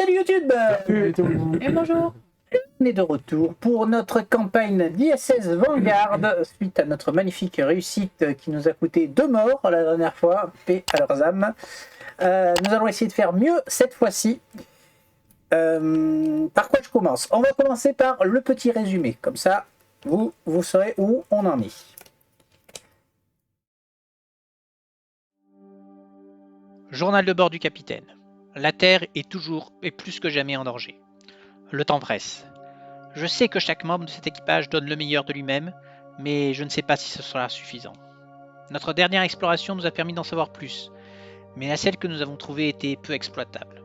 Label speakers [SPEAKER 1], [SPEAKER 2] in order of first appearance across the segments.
[SPEAKER 1] salut YouTube.
[SPEAKER 2] Salut tout le monde.
[SPEAKER 3] Et bonjour.
[SPEAKER 1] On est de retour pour notre campagne d'ISS Vanguard suite à notre magnifique réussite qui nous a coûté 2 morts la dernière fois, paix à leurs âmes. Nous allons essayer de faire mieux cette fois-ci. Par quoi je commence? On va commencer par le petit résumé, comme ça vous saurez où on en est.
[SPEAKER 4] Journal de bord du capitaine. La Terre est toujours et plus que jamais en danger. Le temps presse. Je sais que chaque membre de cet équipage donne le meilleur de lui-même, mais je ne sais pas si ce sera suffisant. Notre dernière exploration nous a permis d'en savoir plus, mais la celle que nous avons trouvée était peu exploitable.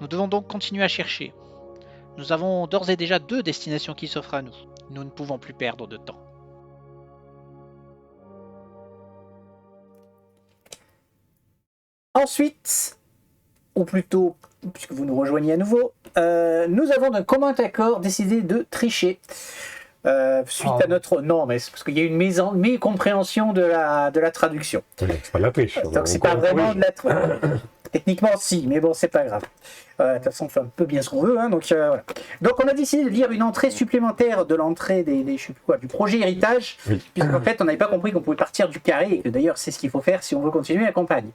[SPEAKER 4] Nous devons donc continuer à chercher. Nous avons d'ores et déjà 2 destinations qui s'offrent à nous. Nous ne pouvons plus perdre de temps.
[SPEAKER 1] Ensuite, ou plutôt, puisque vous nous rejoignez à nouveau, nous avons d'un commun accord décidé de tricher. Suite à notre... Non, mais c'est parce qu'il y a une mécompréhension de la traduction.
[SPEAKER 2] C'est pas de la triche.
[SPEAKER 1] Donc c'est pas vraiment de la traduction. Techniquement si, mais bon, c'est pas grave. De toute façon, on fait un peu bien ce qu'on veut. Hein, donc, voilà. Donc on a décidé de lire une entrée supplémentaire de l'entrée je sais plus quoi, du projet héritage,
[SPEAKER 2] Oui.
[SPEAKER 1] puisqu'en fait on n'avait pas compris qu'on pouvait partir du carré, et que d'ailleurs c'est ce qu'il faut faire si on veut continuer la campagne.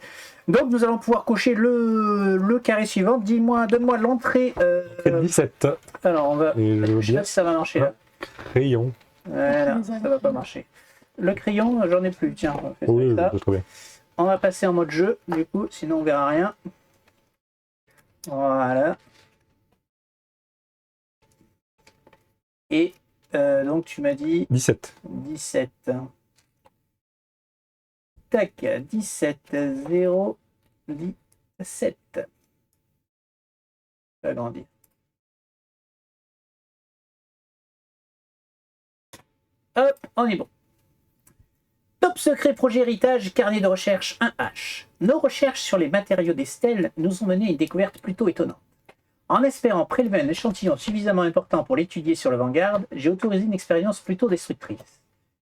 [SPEAKER 1] Donc nous allons pouvoir cocher le carré suivant. Donne-moi l'entrée.
[SPEAKER 2] 17.
[SPEAKER 1] Alors on va...
[SPEAKER 2] Et
[SPEAKER 1] Je sais pas si ça va marcher là.
[SPEAKER 2] Crayon.
[SPEAKER 1] Voilà, ça va pas marcher. Le crayon, j'en ai plus. Tiens, on va faire
[SPEAKER 2] Oui,
[SPEAKER 1] ça.
[SPEAKER 2] très bien.
[SPEAKER 1] On va passer en mode jeu, du coup, sinon on verra rien. Voilà. Et donc tu m'as dit
[SPEAKER 2] 17.
[SPEAKER 1] 17. Tac, 17, 0, 17. Ça va grandir. Hop, on est bon. Top secret projet héritage, carnet de recherche 1H. Nos recherches sur les matériaux des stèles nous ont mené à une découverte plutôt étonnante. En espérant prélever un échantillon suffisamment important pour l'étudier sur le Vanguard, j'ai autorisé une expérience plutôt destructrice.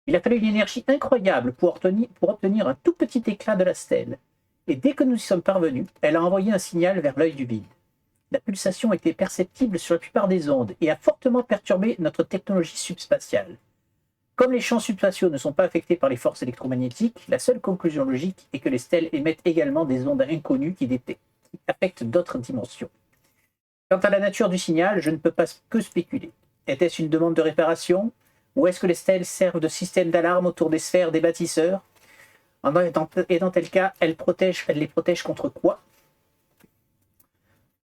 [SPEAKER 1] Il a fallu une énergie incroyable pour obtenir un tout petit éclat de la stèle. Et dès que nous y sommes parvenus, elle a envoyé un signal vers l'œil du vide. La pulsation était perceptible sur la plupart des ondes et a fortement perturbé notre technologie subspatiale. Comme les champs subspatiaux ne sont pas affectés par les forces électromagnétiques, la seule conclusion logique est que les stèles émettent également des ondes inconnues qui affectent d'autres dimensions. Quant à la nature du signal, je ne peux pas que spéculer. Était-ce une demande de réparation? Ou est-ce que les stèles servent de système d'alarme autour des sphères des bâtisseurs? Et dans tel cas, elles les protègent contre quoi?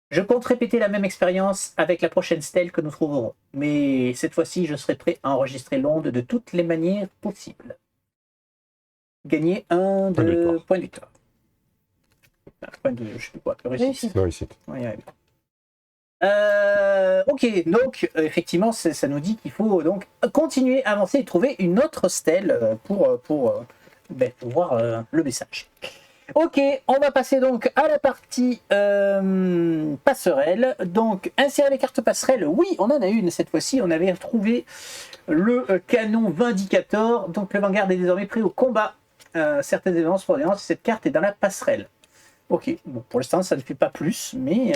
[SPEAKER 1] Je compte répéter la même expérience avec la prochaine stèle que nous trouverons, mais cette fois-ci, je serai prêt à enregistrer l'onde de toutes les manières possibles. Gagner un de point de victoire. Point de, je sais plus quoi, réussite.
[SPEAKER 2] Réussite.
[SPEAKER 1] Ouais, ouais. Ok, donc effectivement, ça nous dit qu'il faut donc continuer à avancer et trouver une autre stèle pour voir le message. Ok, on va passer donc à la partie passerelle. Donc, insérer les cartes passerelles. Oui, on en a une cette fois-ci. On avait trouvé le canon Vindicator. Donc, le Vanguard est désormais prêt au combat. Certaines événements surveillance, cette carte est dans la passerelle. Ok, bon, pour l'instant, ça ne fait pas plus, mais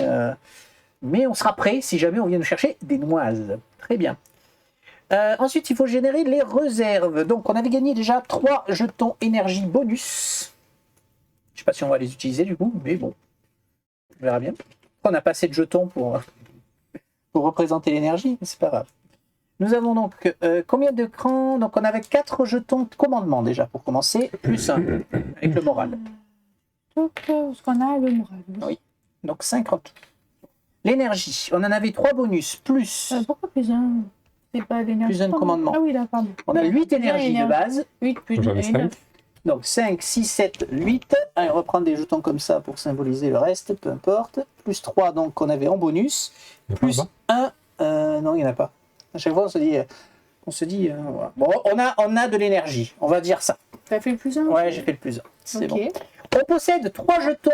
[SPEAKER 1] on sera prêt si jamais on vient nous chercher des noises. Très bien. Ensuite, il faut générer les réserves. Donc, on avait gagné déjà 3 jetons énergie bonus. Je ne sais pas si on va les utiliser du coup, mais bon, on verra bien. On n'a pas assez de jetons pour représenter l'énergie, mais c'est pas grave. Nous avons donc combien de crans? Donc on avait 4 jetons de commandement déjà pour commencer, plus 1 avec le moral.
[SPEAKER 3] Donc, ce qu'on a, le moral.
[SPEAKER 1] Oui, donc 5 en tout. L'énergie, on en avait 3 bonus, plus...
[SPEAKER 3] Pourquoi plus un? C'est pas l'énergie.
[SPEAKER 1] Plus un de commandement.
[SPEAKER 3] Ah oui, là, pardon.
[SPEAKER 1] On a 8 énergies de base.
[SPEAKER 3] 8 plus
[SPEAKER 2] J'en ai 5.
[SPEAKER 1] Donc 5, 6, 7, 8. Allez, on va prendre des jetons comme ça pour symboliser le reste, peu importe. Plus 3, donc qu'on avait en bonus. Plus 1, non, il n'y en a pas. À chaque fois, on se dit voilà. Bon, on a de l'énergie, on va dire ça.
[SPEAKER 3] T'as fait le plus un?
[SPEAKER 1] Ouais, j'ai fait le plus 1. C'est
[SPEAKER 3] Ok.
[SPEAKER 1] bon. On possède 3 jetons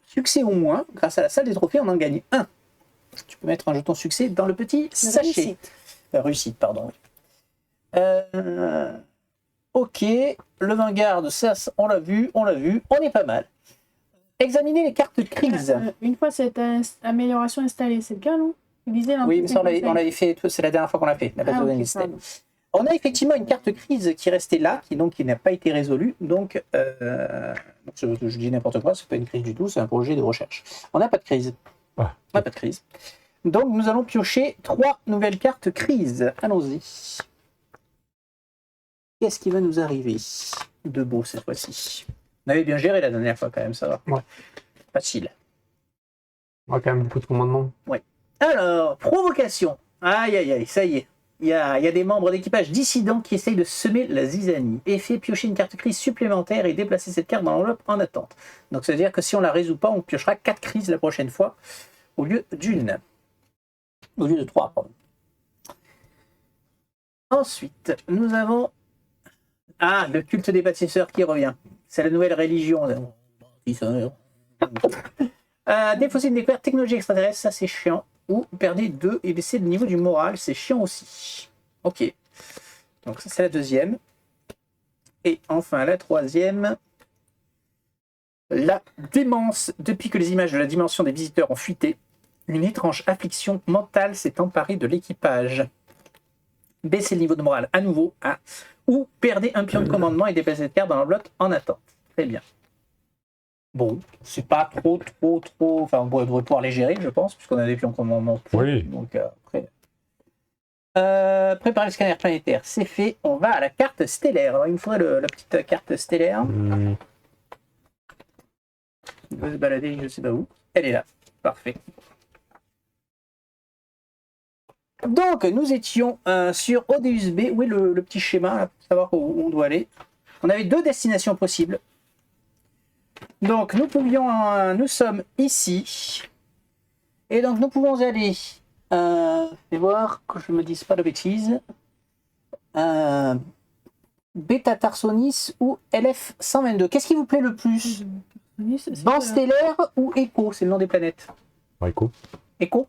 [SPEAKER 1] succès ou moins. Grâce à la salle des trophées, on en gagne 1. Tu peux mettre un jeton succès dans le petit sachet. Réussite, pardon. Ok, le Vanguard, ça, on l'a vu, on est pas mal. Examinez les cartes crise.
[SPEAKER 3] Une fois cette amélioration installée, c'est le cas, non? Vous lisez
[SPEAKER 1] Oui, mais ça, on l'avait fait, c'est la dernière fois qu'on l'a fait, la base de données système. On a effectivement une carte crise qui restait là, qui n'a pas été résolue. Donc, je dis n'importe quoi, c'est pas une crise du tout, c'est un projet de recherche. On n'a pas de crise.
[SPEAKER 2] Ah.
[SPEAKER 1] On n'a pas de crise. Donc, nous allons piocher 3 nouvelles cartes crise. Allons-y. Qu'est-ce qui va nous arriver de beau cette fois-ci? On avait bien géré la dernière fois quand même, ça va.
[SPEAKER 2] Ouais.
[SPEAKER 1] Facile.
[SPEAKER 2] On a quand même beaucoup de commandements.
[SPEAKER 1] Alors, provocation. Aïe, aïe, aïe, ça y est. Il y a des membres d'équipage dissidents qui essayent de semer la zizanie. Effet, piocher une carte crise supplémentaire et déplacer cette carte dans l'enveloppe en attente. Donc, ça veut dire que si on la résout pas, on piochera 4 crises la prochaine fois au lieu d'une. Au lieu de 3, pardon. Ensuite, nous avons... Ah, le culte des bâtisseurs qui revient. C'est la nouvelle religion. Défausser une découverte technologie extraterrestre, ça c'est chiant. Ou perdez 2 et baisser le niveau du moral, c'est chiant aussi. Ok. Donc ça c'est la deuxième. Et enfin la troisième. La démence. Depuis que les images de la dimension des visiteurs ont fuité, une étrange affliction mentale s'est emparée de l'équipage. Baissez le niveau de morale à nouveau. Hein, ou perdez un pion de commandement et déplacez cette carte dans l'enveloppe en attente. Très bien. Bon, c'est pas trop. Enfin, on devrait pouvoir les gérer, je pense, puisqu'on a des pions de commandement.
[SPEAKER 2] Oui.
[SPEAKER 1] Donc après. Préparer le scanner planétaire, c'est fait. On va à la carte stellaire. Alors, il me faudrait la petite carte stellaire. Il va se balader, je sais pas où. Elle est là. Parfait. Donc, nous étions sur ODUSB. Où est le petit schéma là, pour savoir où on doit aller? On avait 2 destinations possibles. Donc, nous sommes ici. Et donc, nous pouvons aller... je vais voir que je ne me dise pas de bêtises. Beta Tarsonis ou LF 122. Qu'est-ce qui vous plaît le plus? Ban stellaire ou Echo? C'est le nom des planètes.
[SPEAKER 2] Echo.
[SPEAKER 1] Echo?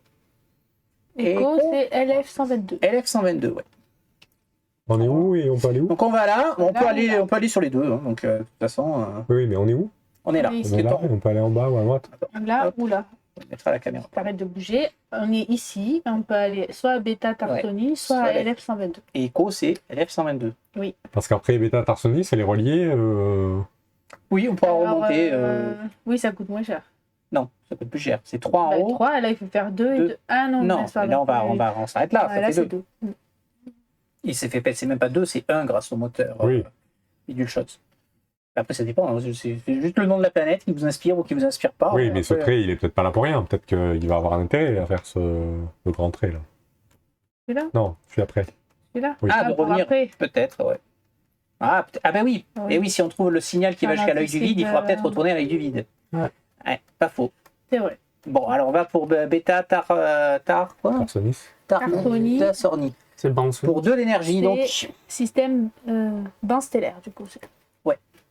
[SPEAKER 3] Echo, c'est LF 122.
[SPEAKER 1] LF 122, ouais.
[SPEAKER 2] On est où et on peut aller où?
[SPEAKER 1] Donc on va là, on
[SPEAKER 3] Là,
[SPEAKER 1] peut
[SPEAKER 3] là.
[SPEAKER 1] aller sur les deux. Hein. Donc de toute façon,
[SPEAKER 2] Oui, mais on est où?
[SPEAKER 1] on est là.
[SPEAKER 3] Oui,
[SPEAKER 2] On
[SPEAKER 1] C'est
[SPEAKER 2] est là,
[SPEAKER 1] temps.
[SPEAKER 2] on peut aller en bas ou à droite.
[SPEAKER 3] Là
[SPEAKER 1] Hop.
[SPEAKER 3] ou là.
[SPEAKER 1] On mettra la caméra.
[SPEAKER 3] Arrête de bouger. On est ici. On peut aller soit à Beta Tartoni, soit
[SPEAKER 1] Soit
[SPEAKER 3] à
[SPEAKER 1] LF.
[SPEAKER 3] LF 122.
[SPEAKER 1] Et Echo, c'est LF 122.
[SPEAKER 2] Parce qu'après Beta Tarsonis, elle est reliée.
[SPEAKER 1] Oui, on pourra
[SPEAKER 3] Alors,
[SPEAKER 1] remonter.
[SPEAKER 3] Oui, ça coûte moins cher.
[SPEAKER 1] Non, ça coûte plus cher. C'est 3 en
[SPEAKER 3] Bah,
[SPEAKER 1] haut.
[SPEAKER 3] 3, là, il faut faire 2 et
[SPEAKER 1] Deux.
[SPEAKER 3] 2. Ah non,
[SPEAKER 1] Non,
[SPEAKER 3] mince, pardon.
[SPEAKER 1] là on s'arrête là.
[SPEAKER 3] Ah,
[SPEAKER 1] Ça
[SPEAKER 3] là,
[SPEAKER 1] fait
[SPEAKER 3] c'est
[SPEAKER 1] 2.
[SPEAKER 3] 2.
[SPEAKER 1] Il s'est fait c'est même pas 2, c'est 1 grâce au moteur
[SPEAKER 2] Oui.
[SPEAKER 1] Idulshot. Après, ça dépend. Hein. C'est juste le nom de la planète qui vous inspire ou qui vous inspire pas.
[SPEAKER 2] Oui,
[SPEAKER 1] Après,
[SPEAKER 2] mais ce trait, il est peut-être pas là pour rien. Peut-être qu'il va avoir un intérêt à faire le grand trait là.
[SPEAKER 3] Celui-là
[SPEAKER 2] Non, celui après.
[SPEAKER 3] Celui-là
[SPEAKER 2] Oui.
[SPEAKER 1] Ah, de
[SPEAKER 3] pour
[SPEAKER 1] revenir.
[SPEAKER 3] après.
[SPEAKER 1] Peut-être, ouais. Ah, bah oui.
[SPEAKER 3] Oui.
[SPEAKER 1] Et oui, si on trouve le signal qui va
[SPEAKER 3] Ah,
[SPEAKER 1] jusqu'à l'œil du
[SPEAKER 3] c'est
[SPEAKER 1] vide, il faudra
[SPEAKER 3] de-
[SPEAKER 1] peut-être retourner à l'œil du vide.
[SPEAKER 2] Ouais.
[SPEAKER 1] Ouais, pas faux.
[SPEAKER 3] C'est vrai.
[SPEAKER 1] Bon, alors on va pour Beta quoi
[SPEAKER 2] Tarsonis.
[SPEAKER 3] Tarsonie.
[SPEAKER 1] Tarsonie.
[SPEAKER 2] C'est le bounce.
[SPEAKER 1] Pour 2 d'énergie,
[SPEAKER 3] C'est-
[SPEAKER 1] donc.
[SPEAKER 3] Système bain stellaire, du coup.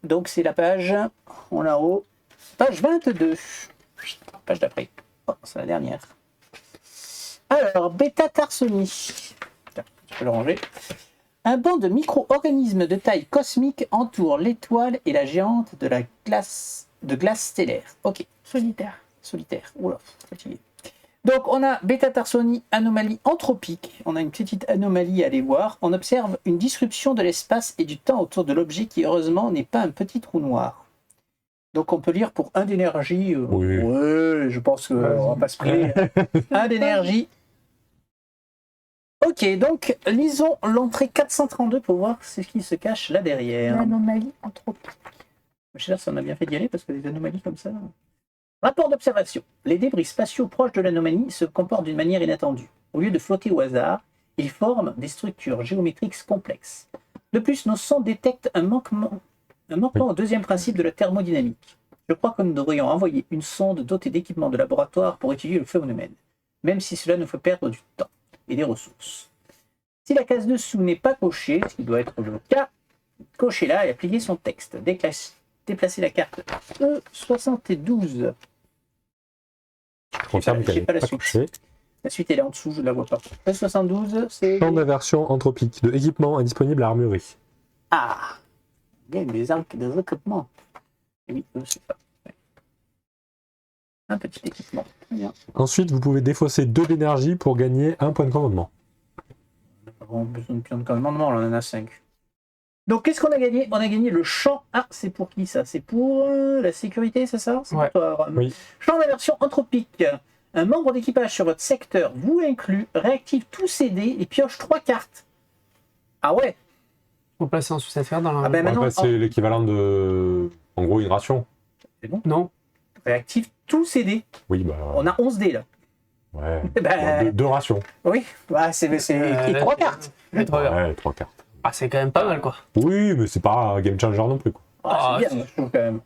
[SPEAKER 1] Donc c'est la page, on a en haut. Page 22. Page d'après. Oh, c'est la dernière. Alors, Beta Tarsonie. Tiens, je peux le ranger. Un banc de micro-organismes de taille cosmique entoure l'étoile et la géante de glace stellaire. Ok,
[SPEAKER 3] Solitaire.
[SPEAKER 1] solitaire. Oula, fatigué. Donc on a Beta Tarsonie, anomalie anthropique. On a une petite anomalie à aller voir. On observe une disruption de l'espace et du temps autour de l'objet qui heureusement n'est pas un petit trou noir. Donc on peut lire pour 1 d'énergie.
[SPEAKER 2] Oui.
[SPEAKER 1] Ouais, je pense qu'on va pas se priver. 1 d'énergie. Ok, donc lisons l'entrée 432 pour voir ce qui se cache là derrière.
[SPEAKER 3] L'anomalie anthropique.
[SPEAKER 1] Je sais pas si on a bien fait d'y aller parce que des anomalies comme ça. Rapport d'observation. Les débris spatiaux proches de l'anomalie se comportent d'une manière inattendue. Au lieu de flotter au hasard, ils forment des structures géométriques complexes. De plus, nos sondes détectent un manquement au deuxième principe de la thermodynamique. Je crois que nous devrions envoyer une sonde dotée d'équipements de laboratoire pour étudier le phénomène, même si cela nous fait perdre du temps et des ressources. Si la case dessous n'est pas cochée, ce qui doit être le cas, cochez-la et appliquez son texte. Déplacez la carte E72.
[SPEAKER 2] Je confirme
[SPEAKER 1] J'ai
[SPEAKER 2] qu'elle
[SPEAKER 1] pas
[SPEAKER 2] est
[SPEAKER 1] la
[SPEAKER 2] pas
[SPEAKER 1] suite.
[SPEAKER 2] couchée.
[SPEAKER 1] La suite elle est en dessous, je ne la vois pas. E72, c'est...
[SPEAKER 2] Champ d'inversion anthropique de équipement indisponible à armurerie.
[SPEAKER 1] Ah, il y a des équipements. Et oui, c'est ça. Un petit équipement. Très bien.
[SPEAKER 2] Ensuite, vous pouvez défausser 2 d'énergie pour gagner 1 point de commandement.
[SPEAKER 1] On a besoin de pions de commandement, là, on en a 5. Donc, qu'est-ce qu'on a gagné? On a gagné le champ. Ah, c'est pour qui ça? C'est pour la sécurité, c'est ça? C'est
[SPEAKER 5] Ouais.
[SPEAKER 1] pour toi, Ron.
[SPEAKER 2] Oui.
[SPEAKER 1] Champ d'inversion anthropique. Un membre d'équipage sur votre secteur, vous inclus, réactive tous ses dés et pioche 3 cartes. Ah ouais?
[SPEAKER 5] Faut placer en sous-affaire dans la.
[SPEAKER 1] Ah ben,
[SPEAKER 2] Ouais,
[SPEAKER 1] maintenant,
[SPEAKER 2] bah, c'est l'équivalent de... En gros, une ration.
[SPEAKER 5] Non.
[SPEAKER 1] réactive tous ses dés.
[SPEAKER 2] Oui, bah...
[SPEAKER 1] On a 11 dés là.
[SPEAKER 2] Ouais.
[SPEAKER 1] Bah,
[SPEAKER 2] 2 rations.
[SPEAKER 1] oui, bah, c'est et 3 cartes.
[SPEAKER 5] Les trois verres.
[SPEAKER 2] Ouais, 3 cartes.
[SPEAKER 5] Ah, c'est quand même pas mal, quoi.
[SPEAKER 2] Oui, mais c'est pas un game changer non plus, quoi.
[SPEAKER 1] Ah, c'est
[SPEAKER 5] Ah,
[SPEAKER 1] bien, je trouve quand même.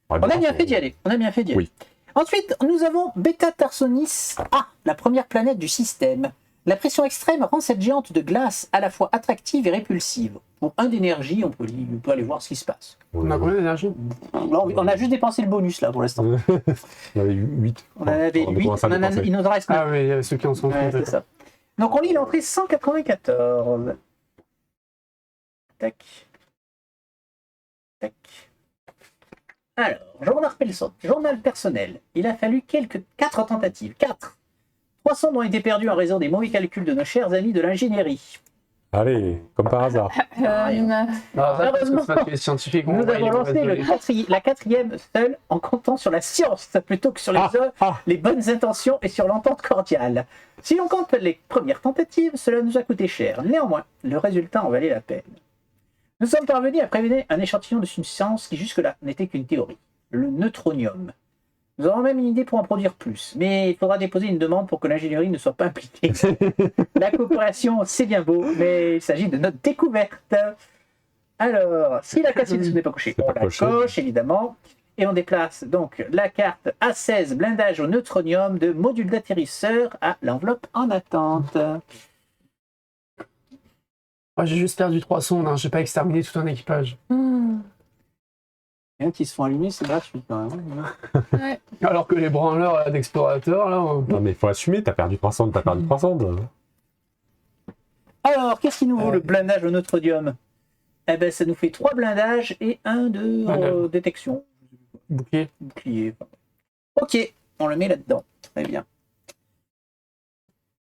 [SPEAKER 2] Ouais,
[SPEAKER 1] On a bien
[SPEAKER 2] c'est-
[SPEAKER 1] fait d'y aller. On a bien fait d'y aller.
[SPEAKER 2] Oui.
[SPEAKER 1] Ensuite, nous avons Beta Tarsonis A, la première planète du système. La pression extrême rend cette géante de glace à la fois attractive et répulsive. Pour 1 d'énergie, on peut aller voir ce qui se passe.
[SPEAKER 5] On a combien d'énergie?
[SPEAKER 1] Là, on a juste dépensé le bonus là pour l'instant.
[SPEAKER 2] On avait 8.
[SPEAKER 1] On en avait 8, il nous en reste 9.
[SPEAKER 5] Ah oui, il y a ceux qui en sont
[SPEAKER 1] Ouais, c'est ça. Donc on lit l'entrée 194. Tac. Tac. Alors, journal personnel. Il a fallu 4 tentatives. 4. 300 ont été perdus en raison des mauvais calculs de nos chers amis de l'ingénierie.
[SPEAKER 2] Allez, comme par hasard.
[SPEAKER 1] Heureusement,
[SPEAKER 5] Les scientifiques
[SPEAKER 1] nous avons lancé la 4e seule en comptant sur la science plutôt que sur les bonnes intentions et sur l'entente cordiale. Si l'on compte les premières tentatives, cela nous a coûté cher. Néanmoins, le résultat en valait la peine. Nous sommes parvenus à prévenir un échantillon de substance qui jusque-là n'était qu'une théorie, le neutronium. Nous avons même une idée pour en produire plus, mais il faudra déposer une demande pour que l'ingénierie ne soit pas impliquée. La coopération, c'est bien beau, mais il s'agit de notre découverte. Alors, si la case n'est pas cochée,
[SPEAKER 2] C'est
[SPEAKER 1] on
[SPEAKER 2] pas
[SPEAKER 1] la
[SPEAKER 2] coché.
[SPEAKER 1] coche évidemment, et on déplace donc la carte A16 blindage au neutronium de module d'atterrisseur à l'enveloppe en attente.
[SPEAKER 5] Moi, j'ai juste perdu 3 sondes, hein. J'ai pas exterminé tout un équipage.
[SPEAKER 1] Rien qui se font allumer, c'est gratuit quand même.
[SPEAKER 5] Alors que les branleurs d'explorateurs, là.
[SPEAKER 2] Non, mais il faut assumer, t'as perdu 300, t'as perdu 300.
[SPEAKER 1] Alors, qu'est-ce qui nous vaut le blindage au neutronium? Eh ben, ça nous fait 3 blindages et 1 de détection.
[SPEAKER 5] Bouclier.
[SPEAKER 1] Bouclier. Ok, on le met là-dedans. Très bien.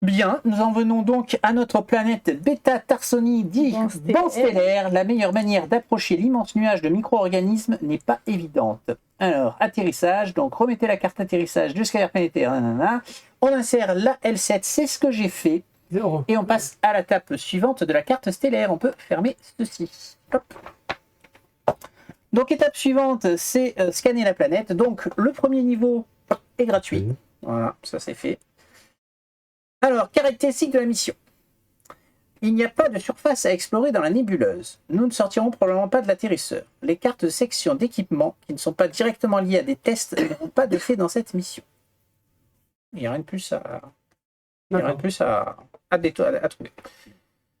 [SPEAKER 1] Bien, nous en venons donc à notre planète Beta Tarsoni dit
[SPEAKER 3] Banc
[SPEAKER 1] stellaire. La meilleure manière d'approcher l'immense nuage de micro-organismes n'est pas évidente. Alors, atterrissage, donc remettez la carte atterrissage du scanner planétaire. Nanana. On insère la L7, c'est ce que j'ai fait.
[SPEAKER 5] 0.
[SPEAKER 1] Et on passe à la table suivante de la carte stellaire. On peut fermer ceci. Hop. Donc, étape suivante, c'est scanner la planète. Donc, le premier niveau est gratuit.
[SPEAKER 2] Oui.
[SPEAKER 1] Voilà, ça c'est fait. Alors, caractéristiques de la mission. Il n'y a pas de surface à explorer dans la nébuleuse. Nous ne sortirons probablement pas de l'atterrisseur. Les cartes de section d'équipement, qui ne sont pas directement liées à des tests, n'auront pas de fait dans cette mission. Il n'y a rien de plus à... Il n'y a rien de plus à trouver.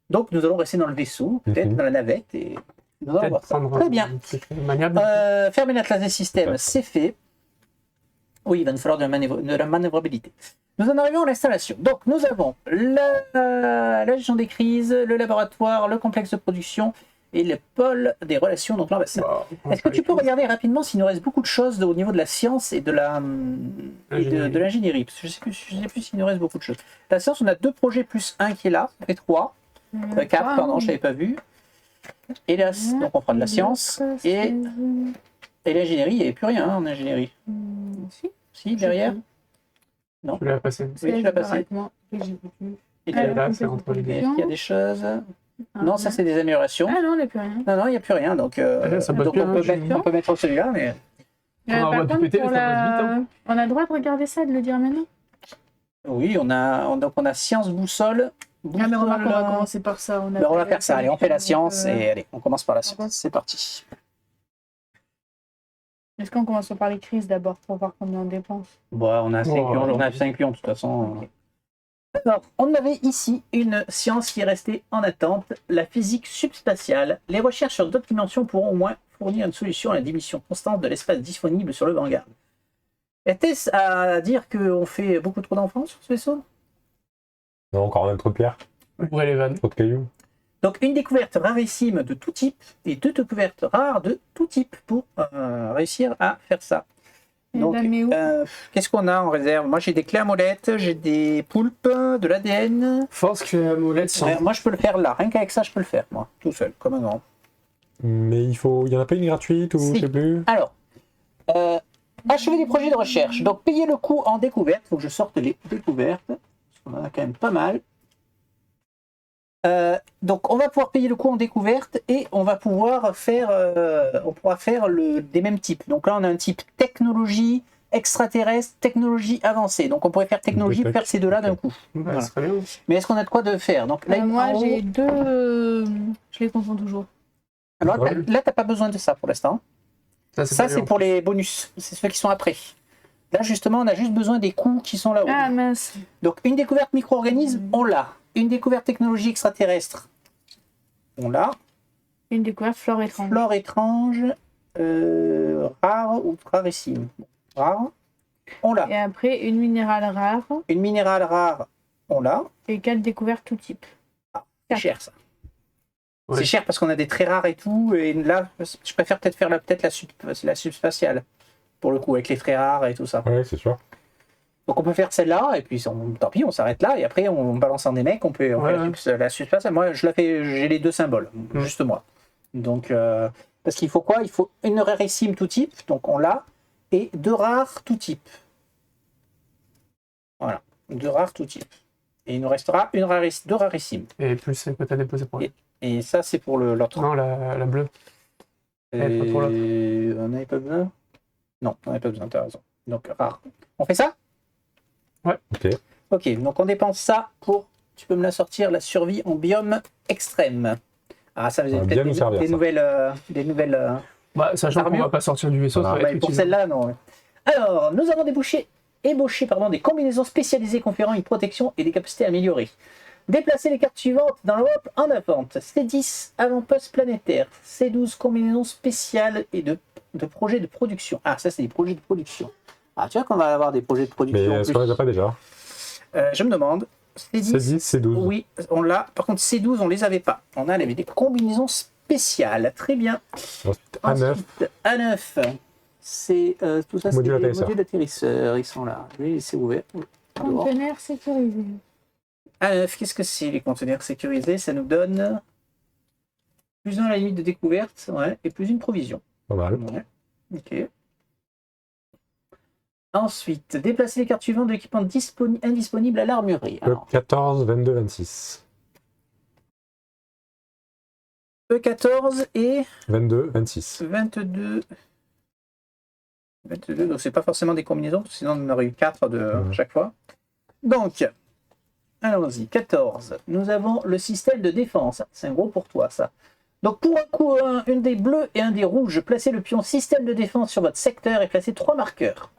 [SPEAKER 1] Donc, nous allons rester dans le vaisseau, peut-être dans la navette, et nous allons voir ça. Très bien. Fermer l'atlas des systèmes, c'est fait. Oui, il va nous falloir de la manœuvrabilité. Nous en arrivons à l'installation. Donc, nous avons la gestion des crises, le laboratoire, le complexe de production et le pôle des relations, donc l'ambassade. Est-ce que tu peux regarder rapidement s'il nous reste beaucoup de choses au niveau de la science et de l'ingénierie? Parce que je sais plus s'il nous reste beaucoup de choses. La science, on a 2 projets plus 1 qui est là, ça fait 3. 4, pardon, je ne l'avais pas vu. Et là, donc on prend de la science. Et l'ingénierie, il n'y avait plus rien en ingénierie. Si, derrière. Non.
[SPEAKER 5] Tu l'as passé.
[SPEAKER 1] Oui, tu l'as passé. Et
[SPEAKER 5] là, c'est entre les deux.
[SPEAKER 1] est-ce qu'il y a des choses? Non, ça c'est des améliorations.
[SPEAKER 3] Ah non, il n'y a plus rien.
[SPEAKER 1] Non, il n'y a plus rien. Donc,
[SPEAKER 5] ça bosse
[SPEAKER 1] donc
[SPEAKER 5] bien,
[SPEAKER 1] on peut mettre celui-là, mais...
[SPEAKER 5] On va
[SPEAKER 3] Par
[SPEAKER 5] tout
[SPEAKER 3] contre,
[SPEAKER 5] péter,
[SPEAKER 3] pour
[SPEAKER 5] mais ça passe vite, hein.
[SPEAKER 3] on a le droit de regarder ça et de le dire maintenant.
[SPEAKER 1] Oui, on a science boussole.
[SPEAKER 3] Ah, mais remarque, on va commencer par ça.
[SPEAKER 1] On va faire ça. Allez, on fait la science et allez, on commence par la science.
[SPEAKER 3] va.
[SPEAKER 1] C'est parti.
[SPEAKER 3] Est-ce qu'on commence par les crises d'abord pour voir combien on dépense?
[SPEAKER 1] Bon, on a 5 lions, on a 5 lions de toute façon. Alors, on avait ici une science qui est restée en attente, la physique subspatiale. Les recherches sur d'autres dimensions pourront au moins fournir une solution à la diminution constante de l'espace disponible sur le Vanguard. Était-ce à dire qu'on fait beaucoup trop d'enfants sur ce vaisseau?
[SPEAKER 2] Non, encore un trop de pierre,
[SPEAKER 5] Ouvrez les vannes.
[SPEAKER 2] trop de cailloux.
[SPEAKER 1] Donc une découverte rarissime de tout type et 2 découvertes rares de tout type pour réussir à faire ça.
[SPEAKER 3] Et
[SPEAKER 1] Donc,
[SPEAKER 3] la met où
[SPEAKER 1] qu'est-ce qu'on a en réserve? Moi, j'ai des clés à molette, j'ai des poulpes, de l'ADN.
[SPEAKER 5] Force que molette sans.
[SPEAKER 1] Moi, je peux le faire là. Rien qu'avec ça, je peux le faire, moi, tout seul, comme un grand.
[SPEAKER 2] Mais il y en a pas une gratuite ou
[SPEAKER 1] Si.
[SPEAKER 2] je sais plus.
[SPEAKER 1] Alors, achever des projets de recherche. Donc, payer le coût en découverte. Il faut que je sorte les découvertes. Parce qu'on en a quand même pas mal. Donc, on va pouvoir payer le coût en découverte et on va pouvoir faire, des mêmes types. Donc là, on a un type technologie extraterrestre, technologie avancée. Donc, on pourrait faire technologie,
[SPEAKER 2] Tech.
[SPEAKER 1] faire ces deux-là d'un coup.
[SPEAKER 5] Ouais,
[SPEAKER 1] Voilà.
[SPEAKER 5] c'est très bien.
[SPEAKER 1] Mais est-ce qu'on a de quoi de faire? Donc là,
[SPEAKER 3] Moi,
[SPEAKER 1] en haut-
[SPEAKER 3] j'ai deux. Je les confonds toujours.
[SPEAKER 1] Alors
[SPEAKER 2] Ouais.
[SPEAKER 1] là, t'as pas besoin de ça pour l'instant.
[SPEAKER 5] Ça,
[SPEAKER 1] Ça,
[SPEAKER 5] pas
[SPEAKER 1] c'est
[SPEAKER 5] bien.
[SPEAKER 1] pour les bonus. C'est ceux qui sont après. Là, justement, on a juste besoin des coûts qui sont là-haut.
[SPEAKER 3] Ah mince.
[SPEAKER 1] Donc, une découverte micro-organisme, on l'a. Une découverte technologie extraterrestre, on l'a.
[SPEAKER 3] Une découverte flore étrange.
[SPEAKER 1] Flore étrange, rare ou rarissime. Bon, rare, on l'a.
[SPEAKER 3] Et après, une minérale rare
[SPEAKER 1] Une minérale rare, on l'a.
[SPEAKER 3] et 4 découvertes tout type.
[SPEAKER 1] C'est cher, ça.
[SPEAKER 5] Ouais.
[SPEAKER 1] C'est cher parce qu'on a des très rares et tout. Et là, je préfère peut-être faire la subspatiale. Pour le coup, avec les très rares et tout ça.
[SPEAKER 2] Ouais, c'est sûr.
[SPEAKER 1] Donc on peut faire celle-là, et puis tant pis, on s'arrête là, et après on balance en des mecs, on fait la subspatiale. Moi, je la fais, j'ai les deux symboles, juste moi. Donc, parce qu'il faut quoi? Il faut une rarissime tout type, donc on l'a, et deux rares tout type. Voilà, deux rares tout type. Et il nous restera deux rarissimes.
[SPEAKER 5] Et plus celle que t'as déposé pour elle.
[SPEAKER 1] Et ça, c'est pour l'autre.
[SPEAKER 5] Non, la bleue.
[SPEAKER 1] Et
[SPEAKER 5] pas pour l'autre.
[SPEAKER 1] on n'avait pas besoin? Non, on n'avait pas besoin, t'as raison. Donc, rare. On fait ça?
[SPEAKER 2] Ok.
[SPEAKER 1] Ok, donc on dépense ça pour... Tu peux me la sortir, la survie en biome extrême. Ah, ça faisait
[SPEAKER 2] Ça va
[SPEAKER 1] peut-être
[SPEAKER 2] bien nous servir,
[SPEAKER 1] des
[SPEAKER 2] ça.
[SPEAKER 1] nouvelles...
[SPEAKER 5] Bah, sachant qu'on
[SPEAKER 1] Armure.
[SPEAKER 5] va pas sortir du vaisseau,
[SPEAKER 2] Voilà.
[SPEAKER 5] ça va
[SPEAKER 1] Ouais,
[SPEAKER 5] être
[SPEAKER 1] pour
[SPEAKER 5] utile.
[SPEAKER 1] celle-là, non. Ouais. Alors, nous avons ébauché des combinaisons spécialisées conférant une protection et des capacités améliorées. Déplacez les cartes suivantes dans le hop en avant. C10 avant-poste planétaire. C12 combinaisons spéciales et de projets de production. Ah, ça, c'est des projets de production. Ah, tu vois qu'on va avoir des projets de production.
[SPEAKER 2] Mais
[SPEAKER 1] en
[SPEAKER 2] est-ce
[SPEAKER 1] plus.
[SPEAKER 2] qu'on les a pas déjà?
[SPEAKER 1] Je me demande. C10,
[SPEAKER 2] C10, C12.
[SPEAKER 1] oui, on l'a. Par contre, C12, on les avait pas. On avait des combinaisons spéciales. Très bien.
[SPEAKER 2] Ensuite, A9.
[SPEAKER 1] Ensuite, A9. C'est tout ça, c'est
[SPEAKER 2] Module
[SPEAKER 1] des
[SPEAKER 2] atterrisseur.
[SPEAKER 1] modules atterrisseurs. Ils sont là. Je vais les laisser ouverts. Alors,
[SPEAKER 3] Conteneur sécurisé.
[SPEAKER 1] A9, qu'est-ce que c'est les conteneurs sécurisés? Ça nous donne plus 1 à la limite de découverte, ouais, et plus une provision.
[SPEAKER 2] Pas mal.
[SPEAKER 1] Ouais. Ok. Ensuite, déplacer les cartes suivantes de l'équipement indisponible à l'armurerie. Alors,
[SPEAKER 2] 14, 22, 26.
[SPEAKER 1] E14 et
[SPEAKER 2] 22, 26.
[SPEAKER 1] 22. 22, donc c'est pas forcément des combinaisons, parce que sinon on en aurait eu 4 de chaque fois. Donc, allons-y, 14. Nous avons le système de défense. C'est un gros pour toi, ça. Donc, pour un coup, une des bleus et un des rouges, placez le pion système de défense sur votre secteur et placez 3 marqueurs.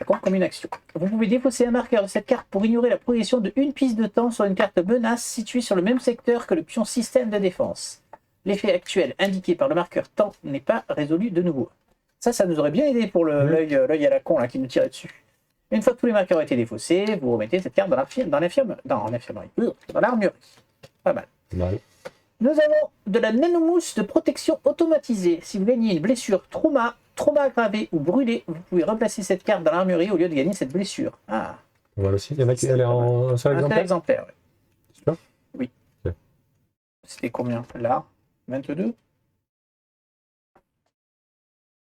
[SPEAKER 1] Ça compte comme une action. Vous pouvez défausser un marqueur de cette carte pour ignorer la progression de une piste de temps sur une carte menace située sur le même secteur que le pion système de défense. L'effet actuel indiqué par le marqueur temps n'est pas résolu de nouveau. Ça nous aurait bien aidé pour l'œil à la con là, qui nous tirait dessus. Une fois que tous les marqueurs ont été défaussés, vous remettez cette carte dans l'armurerie. Pas mal.
[SPEAKER 2] Mal.
[SPEAKER 1] Nous avons de la nanomousse de protection automatisée. Si vous gagnez une blessure trauma aggravée ou brûlée, vous pouvez replacer cette carte dans l'armurerie au lieu de gagner cette blessure. Ah,
[SPEAKER 2] Voilà aussi. Il y en a qui elle est en un seul
[SPEAKER 1] un tel
[SPEAKER 2] exemplaire.
[SPEAKER 1] exemplaire. Ouais.
[SPEAKER 2] Sûr.
[SPEAKER 1] Oui.
[SPEAKER 2] Ok.
[SPEAKER 1] C'était combien? Là 22?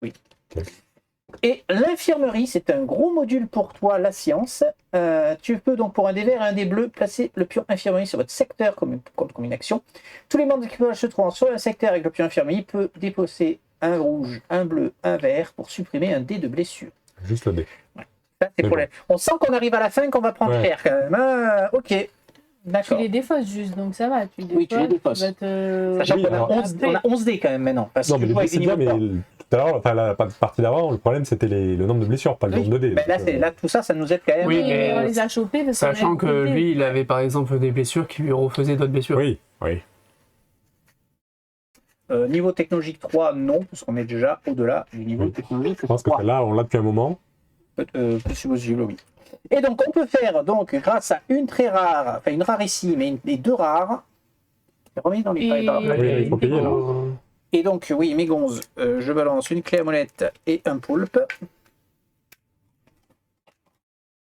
[SPEAKER 1] Oui.
[SPEAKER 2] Ok.
[SPEAKER 1] Et l'infirmerie, c'est un gros module pour toi, la science. Tu peux donc, pour un des verts et un des bleus, placer le pion infirmerie sur votre secteur comme une action. Tous les membres d'équipage se trouvant sur un secteur avec le pion infirmerie peuvent déposer un rouge, un bleu, un vert pour supprimer un dé de blessure.
[SPEAKER 2] Juste le dé.
[SPEAKER 1] Ça, c'est pour
[SPEAKER 2] bon.
[SPEAKER 1] On sent qu'on arrive à la fin, qu'on va prendre
[SPEAKER 2] Ouais.
[SPEAKER 1] cher quand même. Ah, ok,
[SPEAKER 3] Tu
[SPEAKER 1] d'accord.
[SPEAKER 3] les défausses juste, donc ça va.
[SPEAKER 1] Oui, tu les défausses. Sachant
[SPEAKER 2] Oui,
[SPEAKER 1] qu'on a,
[SPEAKER 2] alors-
[SPEAKER 1] 11, on a 11 dés quand même maintenant. Parce
[SPEAKER 2] Non,
[SPEAKER 1] que
[SPEAKER 2] mais
[SPEAKER 1] je
[SPEAKER 2] les
[SPEAKER 1] vois
[SPEAKER 2] dés
[SPEAKER 1] avec
[SPEAKER 2] c'est
[SPEAKER 1] des
[SPEAKER 2] bien,
[SPEAKER 1] niveaux
[SPEAKER 2] mais
[SPEAKER 1] de temps.
[SPEAKER 2] tout à l'heure, enfin la partie d'avant, le problème c'était le nombre de blessures, pas le
[SPEAKER 1] Oui,
[SPEAKER 2] nombre de dés.
[SPEAKER 1] mais là,
[SPEAKER 2] Donc,
[SPEAKER 1] là, tout ça, ça nous aide quand même.
[SPEAKER 5] Oui,
[SPEAKER 3] Oui,
[SPEAKER 5] mais
[SPEAKER 3] on les a chopés parce qu'on
[SPEAKER 5] Sachant
[SPEAKER 3] avait
[SPEAKER 5] que
[SPEAKER 3] beaucoup de dés.
[SPEAKER 5] lui, il avait par exemple des blessures qui lui refaisaient d'autres blessures.
[SPEAKER 2] Oui, oui.
[SPEAKER 1] Niveau technologique 3, non, parce qu'on est déjà au-delà du niveau
[SPEAKER 2] Oui.
[SPEAKER 1] technologique
[SPEAKER 2] Je pense que
[SPEAKER 1] 3.
[SPEAKER 2] celle-là, on l'a depuis un moment.
[SPEAKER 1] Plus possible, oui. Et donc, on peut faire, donc, grâce à une très rare, enfin une rarissime et deux rares, remis dans les
[SPEAKER 3] Et-
[SPEAKER 1] dans la-
[SPEAKER 2] Oui, il faut payer, là.
[SPEAKER 1] Et donc, oui, mes gonzes, je balance une clé à molette et un poulpe.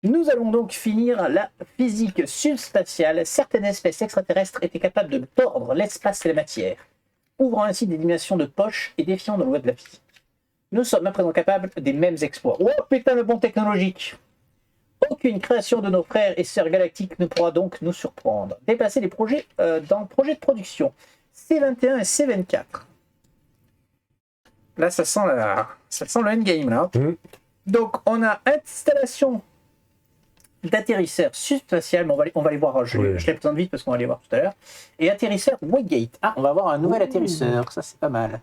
[SPEAKER 1] Nous allons donc finir la physique subspatiale. Certaines espèces extraterrestres étaient capables de tordre l'espace et la matière, ouvrant ainsi des dimensions de poche et défiant de loi de la physique. Nous sommes à présent capables des mêmes exploits. Oh putain, le bon technologique! Aucune création de nos frères et sœurs galactiques ne pourra donc nous surprendre. Dépasser les projets dans le projet de production C21 et C24. Là, ça sent le endgame, là. Donc, on a installation d'atterrisseur subspatial, mais on va les voir, je les présente vite parce qu'on va les voir tout à l'heure. Et atterrisseur Waygate. Ah, on va avoir un nouvel atterrisseur, ça c'est pas mal.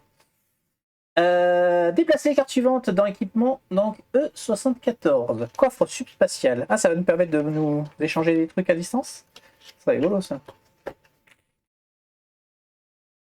[SPEAKER 1] Déplacer les cartes suivantes dans l'équipement, donc E74, coffre subspatial. Ah, ça va nous permettre de nous échanger des trucs à distance. Ça va être rigolo ça.